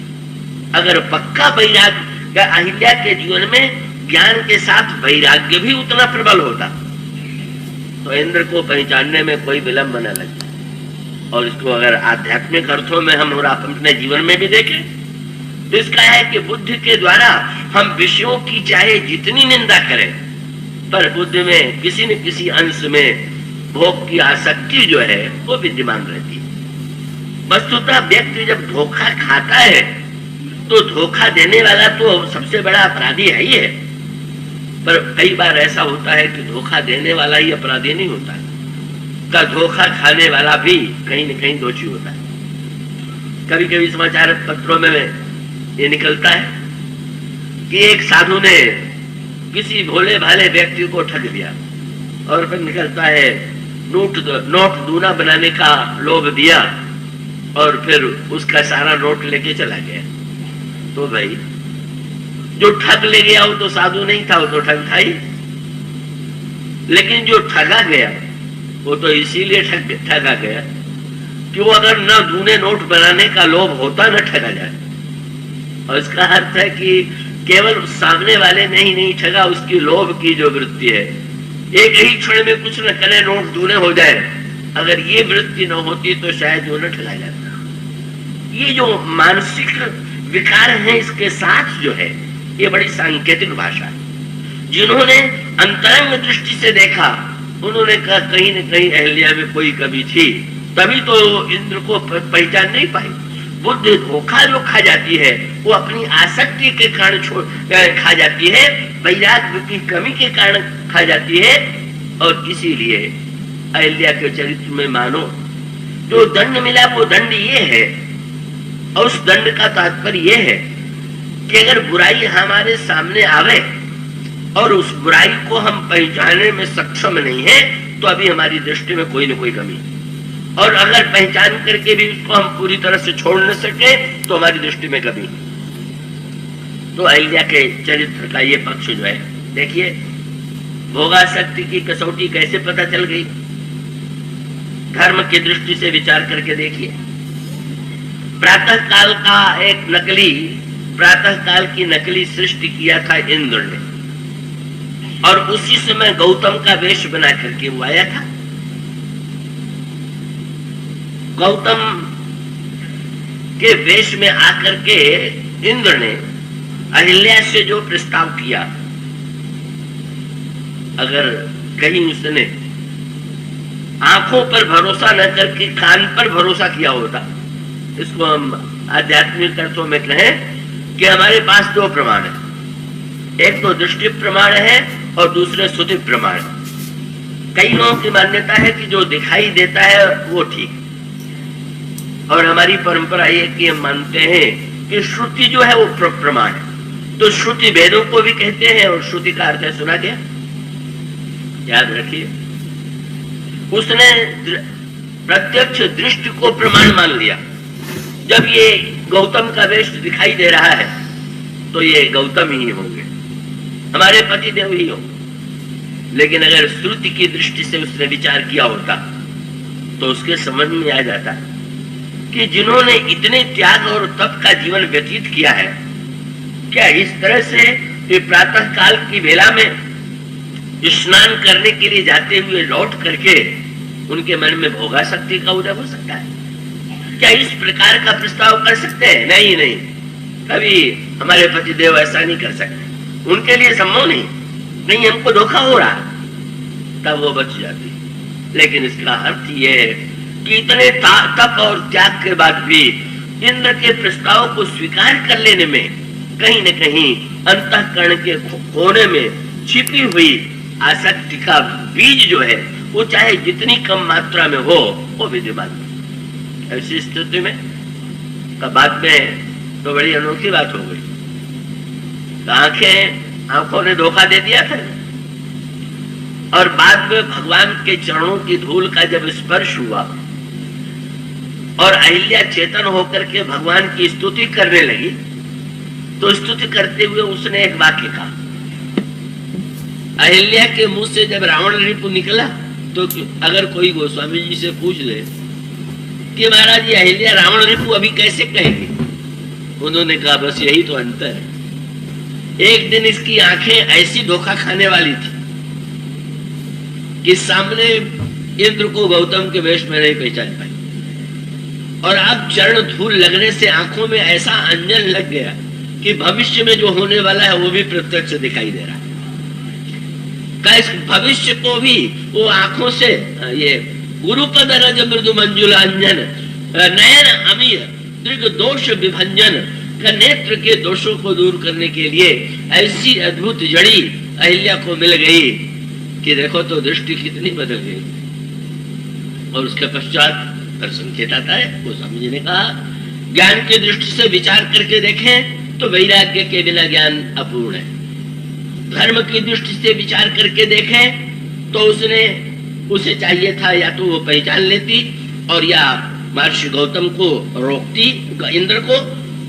अगर पक्का वैराग्य अहिल्या के जीवन में ज्ञान के साथ वैराग्य भी उतना प्रबल होता तो इंद्र को पहचानने में कोई विलंब न लगता। और इसको अगर आध्यात्मिक अर्थों में हम अपने जीवन में भी देखें तो इसका है कि बुद्धि के द्वारा हम विषयों की चाहे जितनी निंदा करें, पर बुद्धि में किसी न किसी अंश में भोग की आसक्ति जो है वो विद्यमान रहती है। वस्तुतः व्यक्ति जब धोखा खाता है तो धोखा देने वाला तो सबसे बड़ा अपराधी है ही है, पर कई बार ऐसा होता है कि धोखा देने वाला ही अपराधी नहीं होता है, का धोखा खाने वाला भी कहीं न कहीं दोषी होता है। कभी कभी समाचार पत्रों में ये निकलता है कि एक साधु ने किसी भोले भाले व्यक्ति को ठग दिया और फिर निकलता है नोट दूना बनाने का लोभ दिया और फिर उसका सारा नोट लेके चला गया। तो भाई जो ठग ले गया वो तो साधु नहीं था, वो तो ठग था ही। लेकिन जो ठगा गया वो तो इसीलिए ठगा गया कि वो अगर न दूने नोट बनाने का लोभ होता न ठगा जाए। और इसका अर्थ है कि केवल सामने वाले ने ही नहीं ठगा, उसकी लोभ की जो वृत्ति है, एक ही क्षण में कुछ न करे नोट दूने हो जाए, अगर ये वृत्ति न होती तो शायद वो न ठगा जाता। ये जो मानसिक विकार है, इसके साथ जो है ये बड़ी सांकेतिक भाषा है। जिन्होंने अंतरंग दृष्टि से देखा उन्होंने कहा कहीं न कहीं अहल्या में कोई कमी थी, तभी तो इंद्र को पहचान नहीं पाई। बुद्धि धोखा जो खा जाती है वो अपनी आसक्ति के कारण खा जाती है, वैराग्य की कमी के कारण खा जाती है। और इसीलिए अहल्या के चरित्र में मानो जो दंड मिला वो दंड ये है, और उस दंड का तात्पर्य ये है कि अगर बुराई हमारे सामने आवे और उस बुराई को हम पहचानने में सक्षम नहीं है तो अभी हमारी दृष्टि में कोई न कोई कमी, और अगर पहचान करके भी उसको हम पूरी तरह से छोड़ न सके तो हमारी दृष्टि में कमी। तो अहिल्या के चरित्र का ये पक्ष जो है, देखिए भोगासक्ति की कसौटी कैसे पता चल गई। धर्म की दृष्टि से विचार करके देखिए। प्रातः काल की नकली सृष्टि किया था इंद्र ने, और उसी समय गौतम का वेश बना करके वो आया था। गौतम के वेश में आकर के इंद्र ने अहिल्या से जो प्रस्ताव किया, अगर कहीं उसने आंखों पर भरोसा न करके कान पर भरोसा किया होता, इसको हम आध्यात्मिक अर्थों में कहें कि हमारे पास दो प्रमाण है, एक तो दृष्टि प्रमाण है और दूसरे श्रुति प्रमाण। कई लोगों की मान्यता है कि जो दिखाई देता है वो ठीक, और हमारी परंपरा ये कि हम मानते हैं कि श्रुति जो है वो प्रमाण है। तो श्रुति वेदों को भी कहते हैं, और श्रुति का अर्थ है सुना गया, याद रखिए। उसने प्रत्यक्ष दृष्टि को प्रमाण मान लिया। जब ये गौतम का वेश दिखाई दे रहा है तो ये गौतम ही होंगे, हमारे पति देव ही होंगे। लेकिन अगर श्रुति की दृष्टि से उसने विचार किया होता तो उसके समझ में आ जाता कि जिन्होंने इतने त्याग और तप का जीवन व्यतीत किया है, क्या इस तरह से प्रातः काल की बेला में स्नान करने के लिए जाते हुए लौट करके उनके मन में भोगासक्ति का उदय हो सकता है? क्या इस प्रकार का प्रस्ताव कर सकते हैं? नहीं नहीं, कभी हमारे पतिदेव ऐसा नहीं कर सकते, उनके लिए संभव नहीं, हमको धोखा हो रहा, तब वो बच जाती। लेकिन इसका अर्थ ये है कि इतने तप और त्याग के बाद भी इंद्र के प्रस्ताव को स्वीकार कर लेने में कहीं न कहीं अंतःकरण के कोने में छिपी हुई आसक्ति का बीज जो है वो चाहे जितनी कम मात्रा में हो वो विद्यमान। ऐसी स्थिति में बाद में तो बड़ी अनोखी बात हो गई। आंखों ने धोखा दे दिया था, और बाद में भगवान के चरणों की धूल का जब स्पर्श हुआ और अहिल्या चेतन होकर के भगवान की स्तुति करने लगी, तो स्तुति करते हुए उसने एक वाक्य कहा। अहिल्या के मुंह से जब रावण रिपु निकला तो अगर कोई गोस्वामी जी से पूछ ले कि महाराज जी अहिल्या रावण रिपु अभी कैसे कहेगी, उन्होंने कहा बस यही तो अंतर है। एक दिन इसकी आंखें ऐसी धोखा खाने वाली थी कि सामने इंद्र को गौतम के वेश में नहीं पहचान पाई, और अब चरण धूल लगने से आंखों में ऐसा अंजन लग गया कि भविष्य में जो होने वाला है वो भी प्रत्यक्ष दिखाई दे रहा है। इस भविष्य को भी वो आंखों से ये गुरुपद रज मृदु मंजुलांजन नयन अमीय दृग दोष विभंजन का नेत्र के दोषों को दूर करने के लिए ऐसी अद्भुत जड़ी अहिल्या को मिल गई कि देखो तो दृष्टि कितनी बदल गई। और उसके पश्चात पर संकेत आता है, गोस्वामी जी ने कहा ज्ञान की दृष्टि से विचार करके देखें तो वैराग्य के बिना ज्ञान अपूर्ण है। धर्म की दृष्टि से विचार करके देखें तो उसे चाहिए था या तो वो पहचान लेती और या महर्षि गौतम को रोकती इंद्र को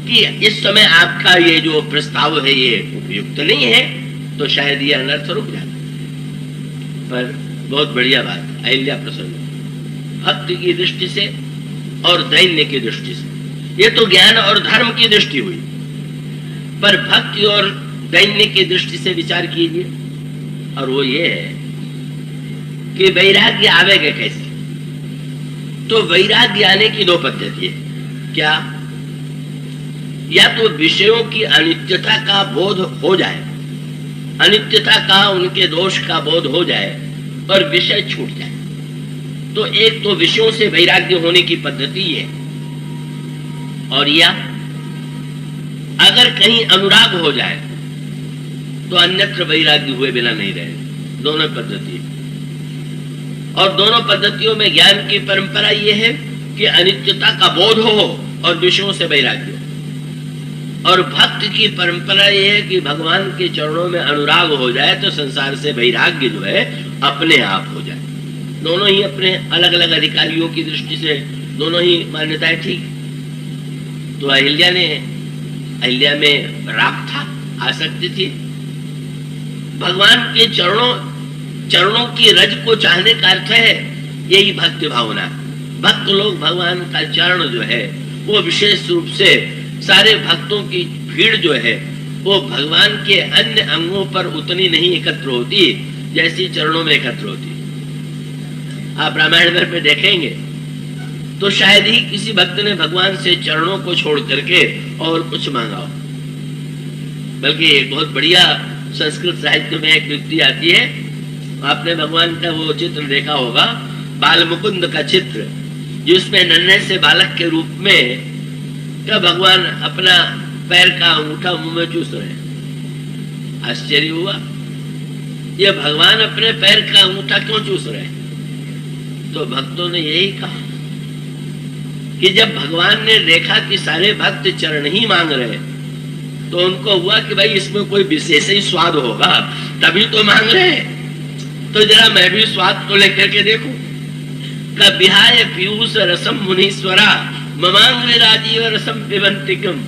कि इस समय आपका ये जो प्रस्ताव है ये उपयुक्त नहीं है, तो शायद ये अनर्थ रुक जाता। पर बहुत बढ़िया बात, अहिल्या प्रसन्न भक्ति की दृष्टि से और दैन्य की दृष्टि से, ये तो ज्ञान और धर्म की दृष्टि हुई, पर भक्ति और दैन्य की दृष्टि से विचार कीजिए, और वो ये है कि वैराग्य आवेगा कैसे। तो वैराग्य आने की दो पद्धति है। क्या? या तो विषयों की अनित्यता का बोध हो जाए, अनित्यता का, उनके दोष का बोध हो जाए और विषय छूट जाए। तो एक तो विषयों से वैराग्य होने की पद्धति है, और या अगर कहीं अनुराग हो जाए तो अन्यत्र वैराग्य हुए बिना नहीं रहे। दोनों पद्धति, और दोनों पद्धतियों में ज्ञान की परंपरा यह है कि अनित्यता का बोध हो और विषयों से वैराग्य हो, और भक्त की परंपरा यह है कि भगवान के चरणों में अनुराग हो जाए तो संसार से वैराग्य जो है अपने आप हो जाए। दोनों ही अपने अलग अलग अधिकारियों की दृष्टि से दोनों ही मान्यताएं ठीक। तो अहिल्या में राग था, आसक्ति थी। भगवान के चरणों की रज को चाहने का अर्थ है यही भक्ति भावना। भक्त लोग भगवान का चरण जो है वो विशेष रूप से, सारे भक्तों की भीड़ जो है वो भगवान के अन्य अंगों पर उतनी नहीं एकत्र होती जैसी चरणों में एकत्र होती। आप रामायण भर में देखेंगे तो शायद ही किसी भक्त ने भगवान से चरणों को छोड़ करके और कुछ मांगा हो। बल्कि एक बहुत बढ़िया संस्कृत साहित्य में एक व्यक्ति आती है, आपने भगवान का वो चित्र देखा होगा, बाल मुकुंद का चित्र, जिसमें नन्हे से बालक के रूप में क्या भगवान अपना पैर का अंगूठा मुंह में चूस रहे हैं। आश्चर्य हुआ, ये भगवान अपने पैर का अंगूठा क्यों चूस रहे हैं? तो भक्तों ने यही कहा कि जब भगवान ने देखा कि सारे भक्त चरण ही मांग रहे तो उनको हुआ कि भाई इसमें कोई विशेष ही स्वाद होगा, तभी तो मांग रहे, तो जरा मैं भी स्वाद को लेकर के देखूं। कबिहाय पीयूष रसम मुनीश्वरा ममांग राजीव रसम पिबंतिकम।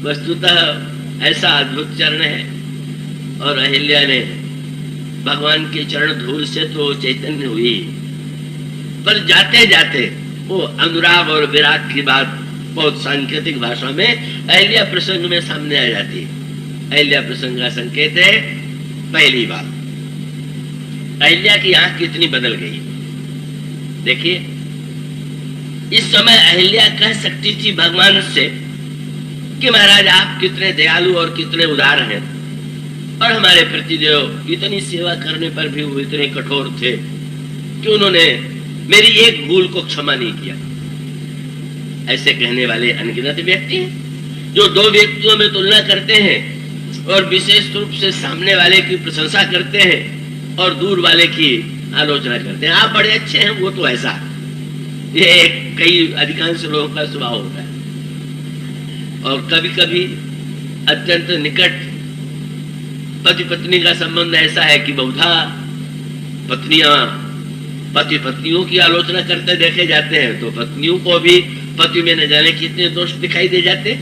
वस्तुतः ऐसा अद्भुत चरण है। और अहिल्या ने भगवान के चरण धूल से तो चैतन्य हुई, पर जाते जाते वो अनुराग और विराग की बात बहुत सांकेतिक भाषा में अहिल्या प्रसंग में सामने आ जाती है। अहिल्या प्रसंग का संकेत है पहली बात, अहिल्या की आंख कितनी बदल गई। देखिए, इस समय अहिल्या कह सकती थी भगवान से कि महाराज आप कितने दयालु और कितने उदार हैं, और हमारे प्रतिदेव इतनी सेवा करने पर भी वो इतने कठोर थे कि उन्होंने मेरी एक भूल को क्षमा नहीं किया। ऐसे कहने वाले अनगिनत व्यक्ति हैं जो दो व्यक्तियों में तुलना करते हैं और विशेष रूप से सामने वाले की प्रशंसा करते हैं और दूर वाले की आलोचना करते हैं। आप बड़े अच्छे हैं, वो तो ऐसा। ये कई अधिकांश लोगों का स्वभाव होता है। और कभी कभी अत्यंत निकट पति पत्नी का संबंध ऐसा है कि बहुधा पत्नियां पति पत्नियों की आलोचना करते देखे जाते हैं, तो पत्नियों को भी पति में न जाने कितने दोष दिखाई दे जाते।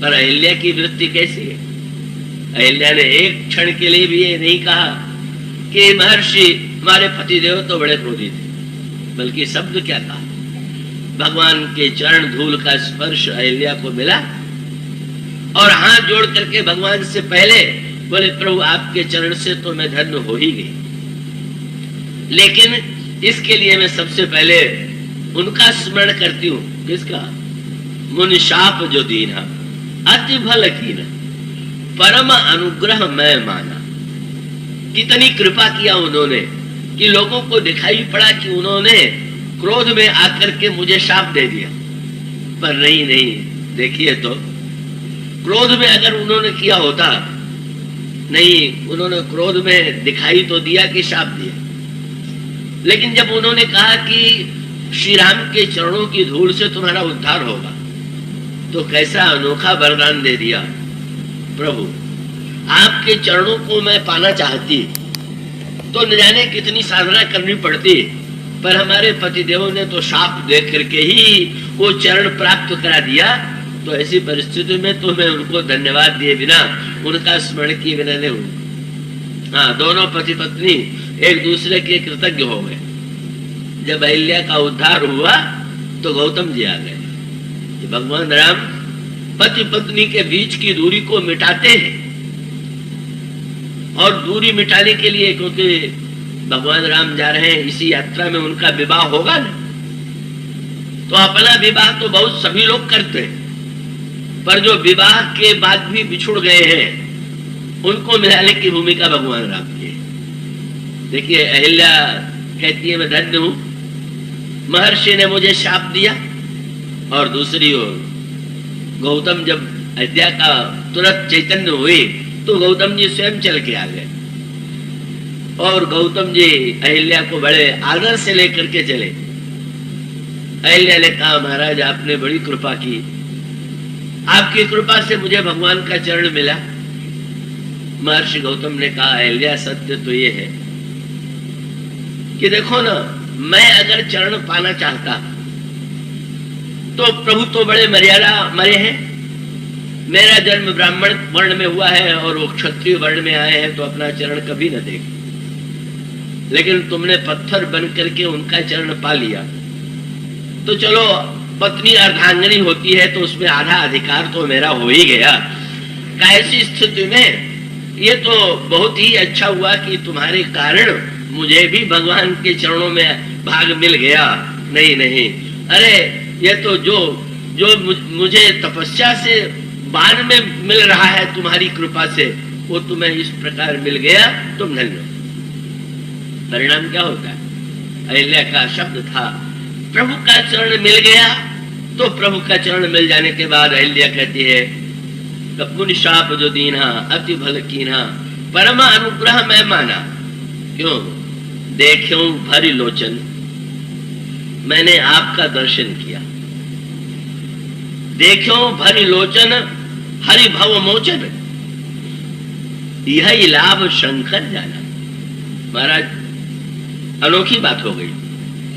पर अहिल्या की वृत्ति कैसी है? अहिल्या ने एक क्षण के लिए भी ये नहीं कहा कि महर्षि हमारे पतिदेव तो बड़े क्रोधी थे, बल्कि शब्द क्या कहा, भगवान के चरण धूल का स्पर्श अहिल्या को मिला और हाथ जोड़ करके भगवान से पहले बोले, प्रभु आपके चरण से तो मैं धन्य हो ही गई, लेकिन इसके लिए मैं सबसे पहले उनका स्मरण करती हूँ। किसका? मुनि शाप जो दीना अति भल कीना परम अनुग्रह मैं माना। कितनी कृपा किया उन्होंने कि लोगों को दिखाई पड़ा कि उन्होंने क्रोध में आकर के मुझे शाप दे दिया, पर नहीं, देखिए तो क्रोध में अगर उन्होंने किया होता, नहीं, उन्होंने क्रोध में दिखाई तो दिया कि शाप दिया। लेकिन जब उन्होंने कहा कि श्री राम के चरणों की धूल से तुम्हारा उद्धार होगा, तो कैसा अनोखा वरदान दे दिया। प्रभु आपके चरणों को मैं पाना चाहती तो न जाने कितनी साधना करनी पड़ती, पर हमारे पतिदेव ने तो शाप दे करके ही वो चरण प्राप्त करा दिया। तो ऐसी परिस्थिति में तो मैं उनको धन्यवाद दिए बिना, उनका स्मरण किए बिना नहीं हूं। हाँ, दोनों पति पत्नी एक दूसरे के कृतज्ञ हो गए। जब अहिल्या का उद्धार हुआ तो गौतम जी आ गए कि भगवान राम पति पत्नी के बीच की दूरी को मिटाते हैं। और दूरी मिटाने के लिए, क्योंकि भगवान राम जा रहे हैं, इसी यात्रा में उनका विवाह होगा ना, तो अपना विवाह तो बहुत सभी लोग करते हैं, पर जो विवाह के बाद भी बिछुड़ गए हैं उनको मिलाने की भूमिका भगवान राम की है। देखिए, अहिल्या कहती है मैं धन्य हूं, महर्षि ने मुझे शाप दिया। और दूसरी ओर गौतम जब अयोध्या का तुरंत चैतन्य हुए तो गौतम जी स्वयं चल के आ गए, और गौतम जी अहिल्या को बड़े आदर से लेकर के चले। अहिल्या ने कहा, महाराज आपने बड़ी कृपा की, आपकी कृपा से मुझे भगवान का चरण मिला। महर्षि गौतम ने कहा, अहिल्या सत्य तो ये है कि देखो ना, मैं अगर चरण पाना चाहता तो प्रभु तो बड़े मर्यादा मरे हैं, मेरा जन्म ब्राह्मण वर्ण में हुआ है और वो क्षत्रिय वर्ण में आए हैं, तो अपना चरण कभी न देख। लेकिन तुमने पत्थर बन करके उनका चरण पा लिया, तो चलो पत्नी अर्धांगिनी होती है तो उसमें आधा अधिकार तो मेरा हो ही गया। ऐसी स्थिति में ये तो बहुत ही अच्छा हुआ कि तुम्हारे कारण मुझे भी भगवान के चरणों में भाग मिल गया। नहीं नहीं, अरे ये तो जो मुझे तपस्या से बाद में मिल रहा है तुम्हारी कृपा से, वो तुम्हें इस प्रकार मिल गया, तुम धन्य हो। परिणाम क्या होता है? अहिल्या का शब्द था, प्रभु का चरण मिल गया। तो प्रभु का चरण मिल जाने के बाद अहिल्या कहती है, मुनि शाप जो दीना अति भल कीना, परम अनुग्रह मैं माना। क्यों? देखूं भरी लोचन, मैंने आपका दर्शन किया। देखो भरी लोचन हरि भव मोचन, यह लाभ शंकर जाना। महाराज, अनोखी बात हो गई।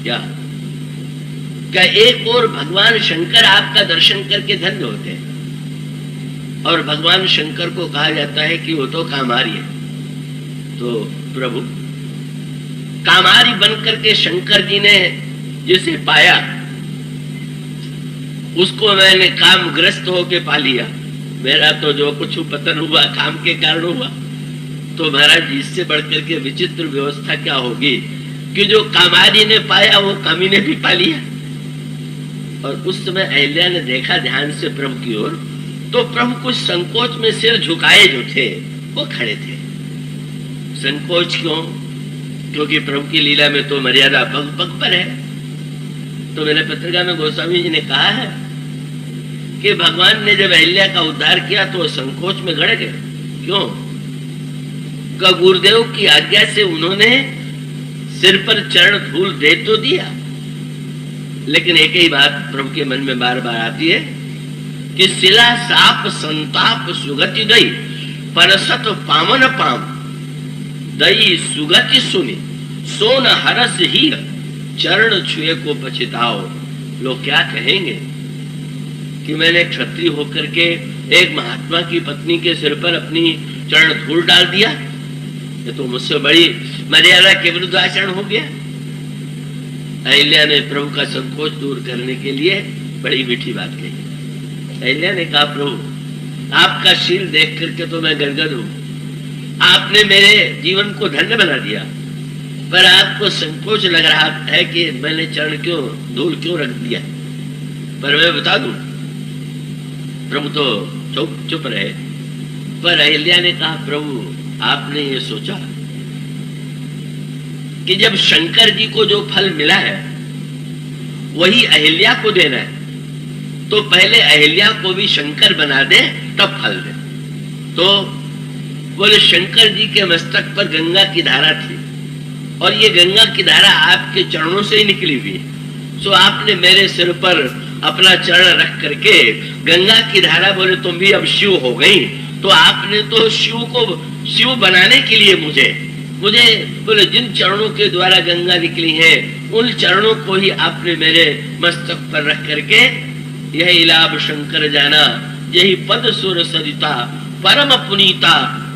क्या एक और भगवान शंकर आपका दर्शन करके धन्य होते हैं, और भगवान शंकर को कहा जाता है कि वो तो कामारी है। तो प्रभु कामारी बनकर के शंकर जी ने जिसे पाया, उसको मैंने कामग्रस्त होके पा लिया। मेरा तो जो कुछ पतन हुआ काम के कारण हुआ। तो महाराज, इससे बढ़कर के विचित्र व्यवस्था क्या होगी कि जो कामारी ने पाया वो कामी ने भी पा लिया। और उस समय अहिल्या ने देखा ध्यान से प्रभु की ओर, तो प्रभु कुछ संकोच में सिर झुकाए जो थे वो खड़े थे। संकोच क्यों? क्योंकि प्रभु की लीला में तो मर्यादा पग पग पर है। तो मैंने पत्रिका में गोस्वामी जी ने कहा है कि भगवान ने जब अहिल्या का उद्धार किया तो संकोच में गड़ गए। क्यों? गुरुदेव की आज्ञा से उन्होंने सिर पर चरण धूल दे तो दिया, लेकिन एक ही बात प्रभु के मन में बार बार आती है कि शिला साप संताप सुगति दई, परसत पावन पाम दई सुगति सुनी, सोन हरस ही चरण छुए को पछताओ। लोग क्या कहेंगे कि मैंने क्षत्रिय होकर के एक महात्मा की पत्नी के सिर पर अपनी चरण धूल डाल दिया, ये तो मुझसे बड़ी मर्यादा के विरुद्ध आचरण हो गया। अहिल्या ने प्रभु का संकोच दूर करने के लिए बड़ी मीठी बात कही। अहिल्या ने कहा, प्रभु आपका शील देख करके तो मैं गदगद हूं, आपने मेरे जीवन को धन्य बना दिया, पर आपको संकोच लग रहा है कि मैंने चरण क्यों धूल क्यों रख दिया। पर मैं बता दूं, प्रभु तो चुप रहे। पर अहिल्या ने कहा, प्रभु आपने ये सोचा कि जब शंकर जी को जो फल मिला है वही अहिल्या को देना है, तो पहले अहिल्या को भी शंकर बना दे तब फल दे। तो बोले, शंकर जी के मस्तक पर गंगा की धारा थी, और ये गंगा की धारा आपके चरणों से ही निकली हुई है। सो आपने मेरे सिर पर अपना चरण रख करके गंगा की धारा, बोले तुम भी अब शिव हो गई, तो आपने तो शिव बनाने के लिए मुझे बोले जिन चरणों के द्वारा गंगा निकली है उन चरणों को ही आपने मेरे मस्तक पर रख करके यही लाभ शंकर जाना, यही पद सुर सरिता परम पुनीता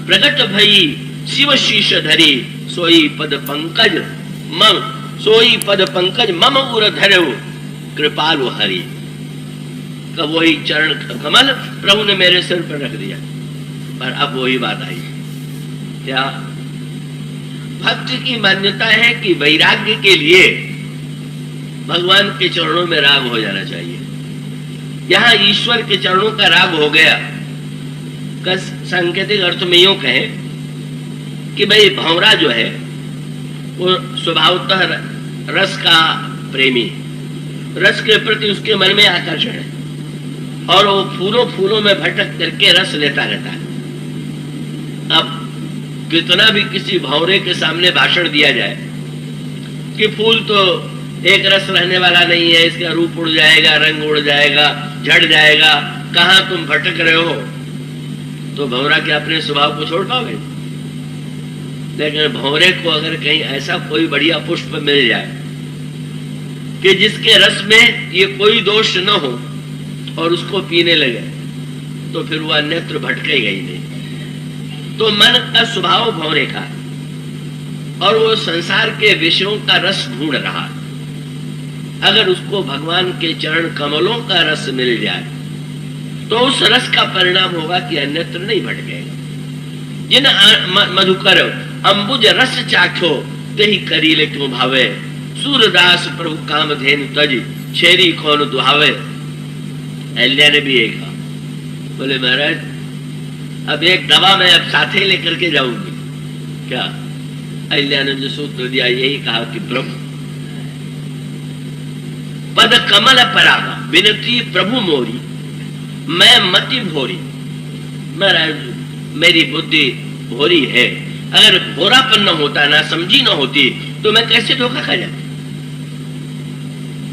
प्रगट भई शिव शीश धरी, सोई पद पंकज मम उर धरो कृपालु हरि। का वही चरण कमल प्रभु ने मेरे सिर पर रख दिया। पर अब वही बात आई, क्या भक्त की मान्यता है कि वैराग्य के लिए भगवान के चरणों में राग हो जाना चाहिए। यहां ईश्वर के चरणों का राग हो गया। सांकेतिक अर्थ में यूं कहे कि भाई भंवरा जो है वो स्वभावतः रस का प्रेमी, रस के प्रति उसके मन में आकर्षण है और वो फूलों फूलों में भटक करके रस लेता रहता है। अब कितना भी किसी भंवरे के सामने भाषण दिया जाए कि फूल तो एक रस रहने वाला नहीं है, इसका रूप उड़ जाएगा, रंग उड़ जाएगा, झड़ जाएगा, कहां तुम भटक रहे हो, तो भंवरा के अपने स्वभाव को छोड़ पाओगे? लेकिन भंवरे को अगर कहीं ऐसा कोई बढ़िया पुष्प मिल जाए कि जिसके रस में ये कोई दोष न हो और उसको पीने लगे, तो फिर वह अन्यत्र भटकेगा ही नहीं। तो मन का स्वभाव भंवरे का, और वो संसार के विषयों का रस ढूंढ रहा। अगर उसको भगवान के चरण कमलों का रस मिल जाए तो उस रस का परिणाम होगा कि अन्यत्र नहीं भटकेगा। जिन मधुकर अंबुज रस चाखो तेहि करीले क्यों भावे, सूरदास प्रभु काम धेनु तज छेरी कौन दुहावे। अहिल्या ने भी एक कहा, बोले महाराज अब एक दवा मैं अब साथ ही लेकर के जाऊंगी। क्या? अहिल्या ने जो सूत्र दिया यही कहा कि प्रभु पद कमल परागा विनती प्रभु मोरी मैं मति भोरी। महाराज मेरी बुद्धि भोरी है, अगर भोरापन न होता, ना समझी न होती तो मैं कैसे धोखा खा जाती।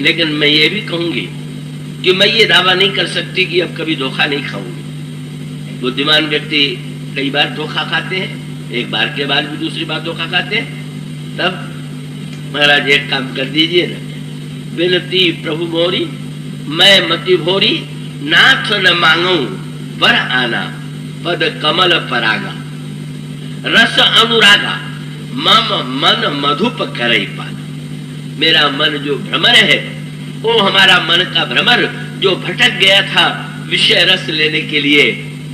लेकिन मैं ये भी कहूंगी कि मैं ये दावा नहीं कर सकती कि अब कभी धोखा नहीं खाऊंगी। बुद्धिमान व्यक्ति कई बार धोखा खाते हैं, एक बार के बाद भी दूसरी बार धोखा खाते हैं। तब महाराज एक काम कर दीजिए ना, विनती प्रभु मोरी मैं मति भोरी, नाथ न मांगू वर आना पद कमल परागा, रस अनुरागा मम मन मधुप करई पाना। मेरा मन जो भ्रमर है, वो हमारा मन का भ्रमर जो भटक गया था विषय रस लेने के लिए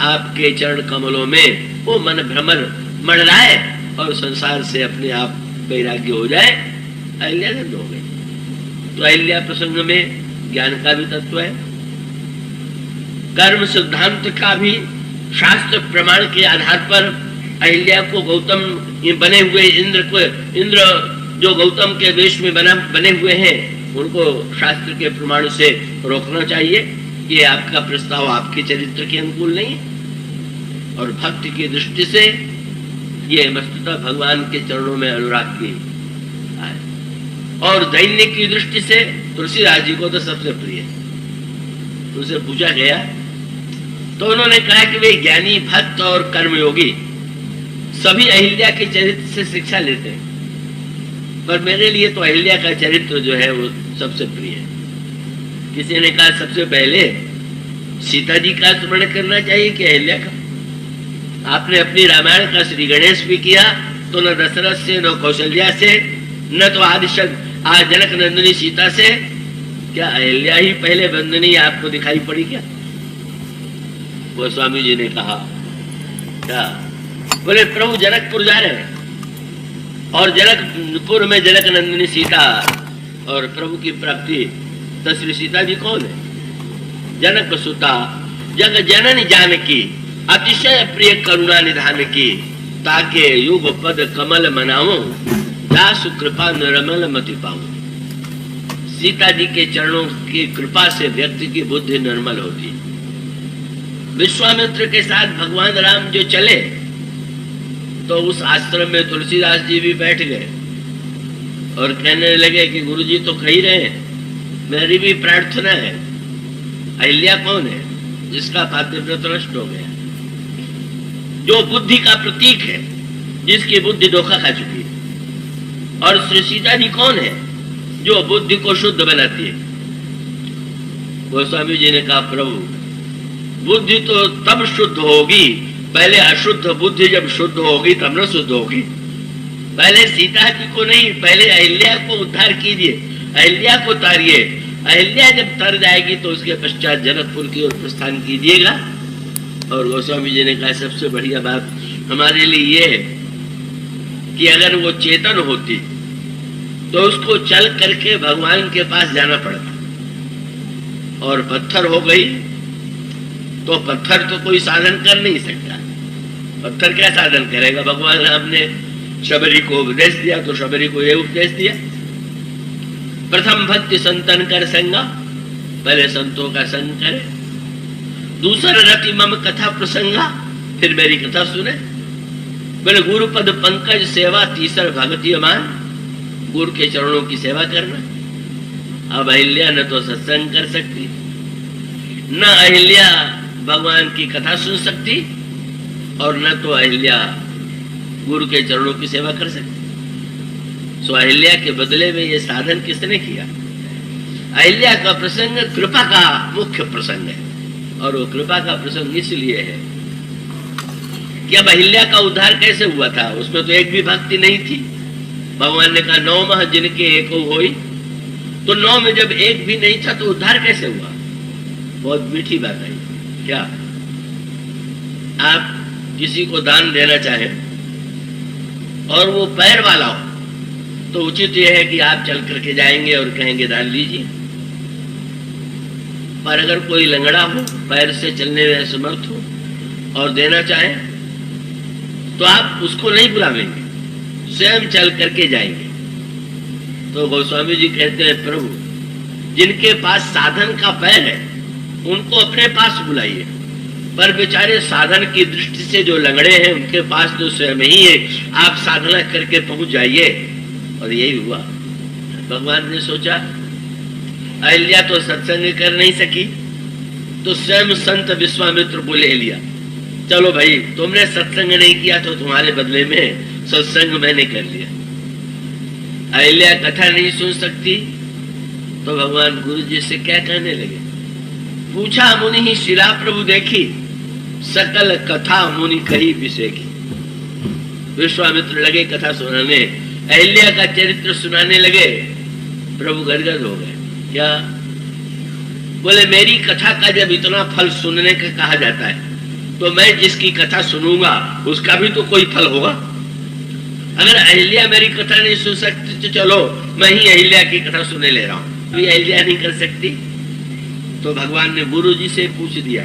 आपके चरण कमलों में, वो मन भ्रमर मंडराए और संसार से अपने आप वैराग्य हो जाए। अहिल्या नंद हो गई। तो अहिल्या प्रसंग में ज्ञान का भी तत्व है, कर्म सिद्धांत का भी शास्त्र प्रमाण के आधार पर अहिल्या को गौतम बने हुए इंद्र जो गौतम के वेश में बने हुए हैं, उनको शास्त्र के प्रमाण से रोकना चाहिए कि आपका प्रस्ताव आपके चरित्र के अनुकूल नहीं। और भक्ति की दृष्टि से ये वस्तुतः भगवान के चरणों में अनुराग की है। और दैन्य की दृष्टि से तुलसीदास जी को तो सबसे प्रिय। उनसे पूछा गया तो उन्होंने कहा कि वे ज्ञानी भक्त और कर्मयोगी सभी अहिल्या के चरित्र से शिक्षा लेते हैं, पर मेरे लिए तो अहिल्या का चरित्र जो है वो सबसे प्रिय है। किसी ने कहा सबसे पहले सीता जी का स्मरण करना चाहिए कि अहिल्या का? आपने अपनी रामायण का श्री गणेश भी किया तो न दशरथ से, न कौशल्या से, न तो आदिशक जनक नंदिनी सीता से। क्या अहिल्या ही पहले वंदनीय आपको दिखाई पड़ी क्या? वो स्वामी जी ने कहा क्या? बोले प्रभु जनकपुर जा रहे हैं और जनकपुर में जनक नंदिनी सीता और प्रभु की प्राप्ति। तो श्री सीता जी कौन है? जनक सुता जग जननी जानकी, अतिशय प्रिय करुणा निधान की, ताके युग पद कमल मनाओ, दासु कृपा निर्मल मति पाऊं। सीता जी के चरणों की कृपा से व्यक्ति की बुद्धि निर्मल होती। विश्वामित्र के साथ भगवान राम जो चले तो उस आश्रम में तुलसीदास जी भी बैठ गए और कहने लगे कि गुरुजी तो कह रहे हैं, मेरी भी प्रार्थना है। अहिल्या कौन है? जिसका पातिव्रत नष्ट हो गया, जो बुद्धि का प्रतीक है, जिसकी बुद्धि धोखा खा चुकी है। और श्री सीता जी कौन है? जो बुद्धि को शुद्ध बनाती है। गोस्वामी जी ने कहा प्रभु बुद्धि तो तब शुद्ध होगी, पहले अशुद्ध बुद्धि जब शुद्ध होगी तब न शुद्ध होगी। पहले सीता जी को नहीं, पहले अहिल्या को उद्धार कीजिए, अहिल्या को तारिए, अहिल्या जब तर जाएगी तो उसके पश्चात जनकपुर की ओर प्रस्थान कीजिएगा। और गोस्वामी जी ने कहा सबसे बढ़िया बात हमारे लिए ये है कि अगर वो चेतन होती तो उसको चल करके भगवान के पास जाना पड़ता, और पत्थर हो गई तो पत्थर तो कोई साधन कर नहीं सकता। पत्थर क्या साधन करेगा? भगवान राम ने शबरी को उपदेश दिया तो शबरी को ये उपदेश दिया, प्रथम भक्ति संतन कर संगा, पहले संतों का संग करे, दूसरा रति मम कथा प्रसंगा, फिर मेरी कथा सुने, बोले गुरु पद पंकज सेवा, तीसरा भगति मान, गुरु के चरणों की सेवा करना। अब अहिल्या न तो सत्संग कर सकती, न अहिल्या भगवान की कथा सुन सकती, और न तो अहिल्या गुरु के चरणों की सेवा कर सकती। सो अहिल्या के बदले में ये साधन किसने किया? अहिल्या का प्रसंग कृपा का मुख्य प्रसंग है, और वो कृपा का प्रसंग इसलिए है कि अब अहिल्या का उद्धार कैसे हुआ था? उसमें तो एक भी भक्ति नहीं थी। भगवान ने कहा 9 माह जिनके एको होई, तो 9 में जब एक भी नहीं था तो उद्धार कैसे हुआ? बहुत मीठी बात है। क्या आप किसी को दान देना चाहें और वो पैर वाला हो तो उचित यह है कि आप चल करके जाएंगे और कहेंगे दान लीजिए। पर अगर कोई लंगड़ा हो, पैर से चलने में असमर्थ हो और देना चाहे तो आप उसको नहीं बुलावेंगे, स्वयं चल करके जाएंगे। तो गोस्वामी जी कहते हैं प्रभु जिनके पास साधन का पैर है उनको अपने पास बुलाइए, पर बेचारे साधन की दृष्टि से जो लंगड़े हैं उनके पास तो स्वयं ही है, आप साधना करके पहुंच जाइए। और यही हुआ। भगवान ने सोचा अहिल्या तो सत्संग कर नहीं सकी, तो स्वयं संत विश्वामित्र को ले लिया, चलो भाई तुमने सत्संग नहीं किया तो तुम्हारे बदले में सत्संग मैंने कर लिया। अहिल्या कथा नहीं सुन सकती तो भगवान गुरु जी से क्या कहने लगे? पूछा मुनि ही शिला प्रभु देखी, सकल कथा मुनि कही विषेकी। विश्वामित्र लगे कथा सुनाने, अहिल्या का चरित्र सुनाने लगे। प्रभु गदगद हो गए। क्या बोले? मेरी कथा का जब इतना फल सुनने का कहा जाता है तो मैं जिसकी कथा सुनूंगा उसका भी तो कोई फल होगा। अगर अहिल्या मेरी कथा नहीं सुन सकती तो चलो मैं ही अहिल्या की कथा सुने ले रहा हूं, तो अहिल्या नहीं कर सकती। तो भगवान ने गुरु जी से पूछ दिया,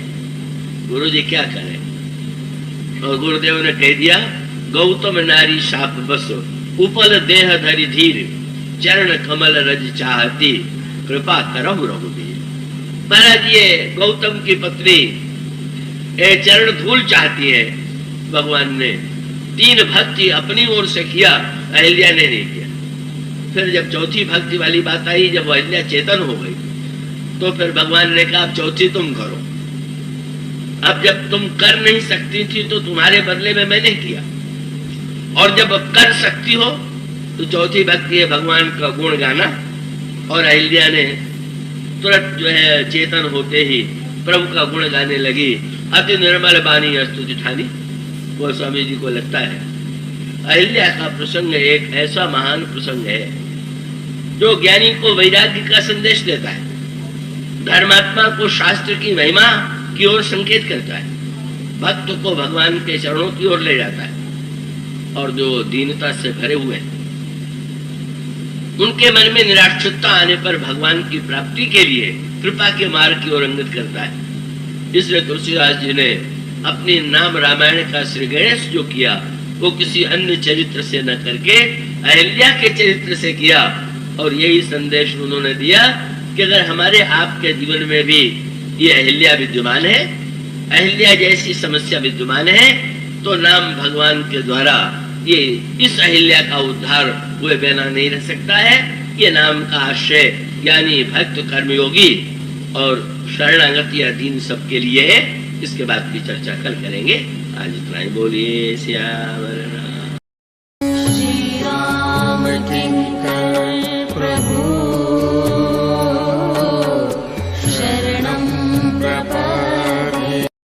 गुरु जी क्या करें? और गुरुदेव ने कह दिया गौतम नारी शाप बसो, उपल देह धरि धीर, चरण कमल रज चाहती, कृपा करहु रघुबीर। महाराज ये गौतम की पत्नी चरण धूल चाहती है। भगवान ने 3 भक्ति अपनी ओर से किया, अहिल्या ने नहीं किया। फिर जब चौथी भक्ति वाली बात आई, जब अहिल्या चेतन हो गई तो फिर भगवान ने कहा चौथी तुम करो। अब जब तुम कर नहीं सकती थी तो तुम्हारे बदले में मैंने किया, और जब अब कर सकती हो तो चौथी भक्ति है भगवान का गुण गाना। और अहिल्या ने तुरंत जो है चेतन होते ही प्रभु का गुण गाने लगी। अति निर्मल बानी स्तुति ठानी। वो स्वामी जी को लगता है अहिल्या का प्रसंग एक ऐसा महान प्रसंग है जो ज्ञानी को वैराग्य का संदेश देता है, धर्मात्मा को शास्त्र की महिमा की ओर संकेत करता है, भक्त को भगवान के चरणों की ओर ले जाता है, और जो दीनता से भरे हुए हैं उनके मन में निराश्रितता आने पर भगवान की प्राप्ति के लिए कृपा के मार्ग की ओर अंगित करता है। इसलिए तुलसीदास जी ने अपनी नाम रामायण का श्री गणेश जो किया वो किसी अन्य चरित्र से न करके अहिल्या के चरित्र से किया। और यही संदेश उन्होंने दिया कि अगर हमारे आपके जीवन में भी ये अहिल्या विद्यमान है, अहिल्या जैसी समस्या विद्यमान है, तो नाम भगवान के द्वारा ये इस अहिल्या का उद्धार हुए बिना नहीं रह सकता है। ये नाम का आश्रय यानी भक्त कर्मयोगी और शरणागत या दीन सबके लिए है। इसके बाद की चर्चा कल करेंगे। आज इतना ही। बोलिए श्याम।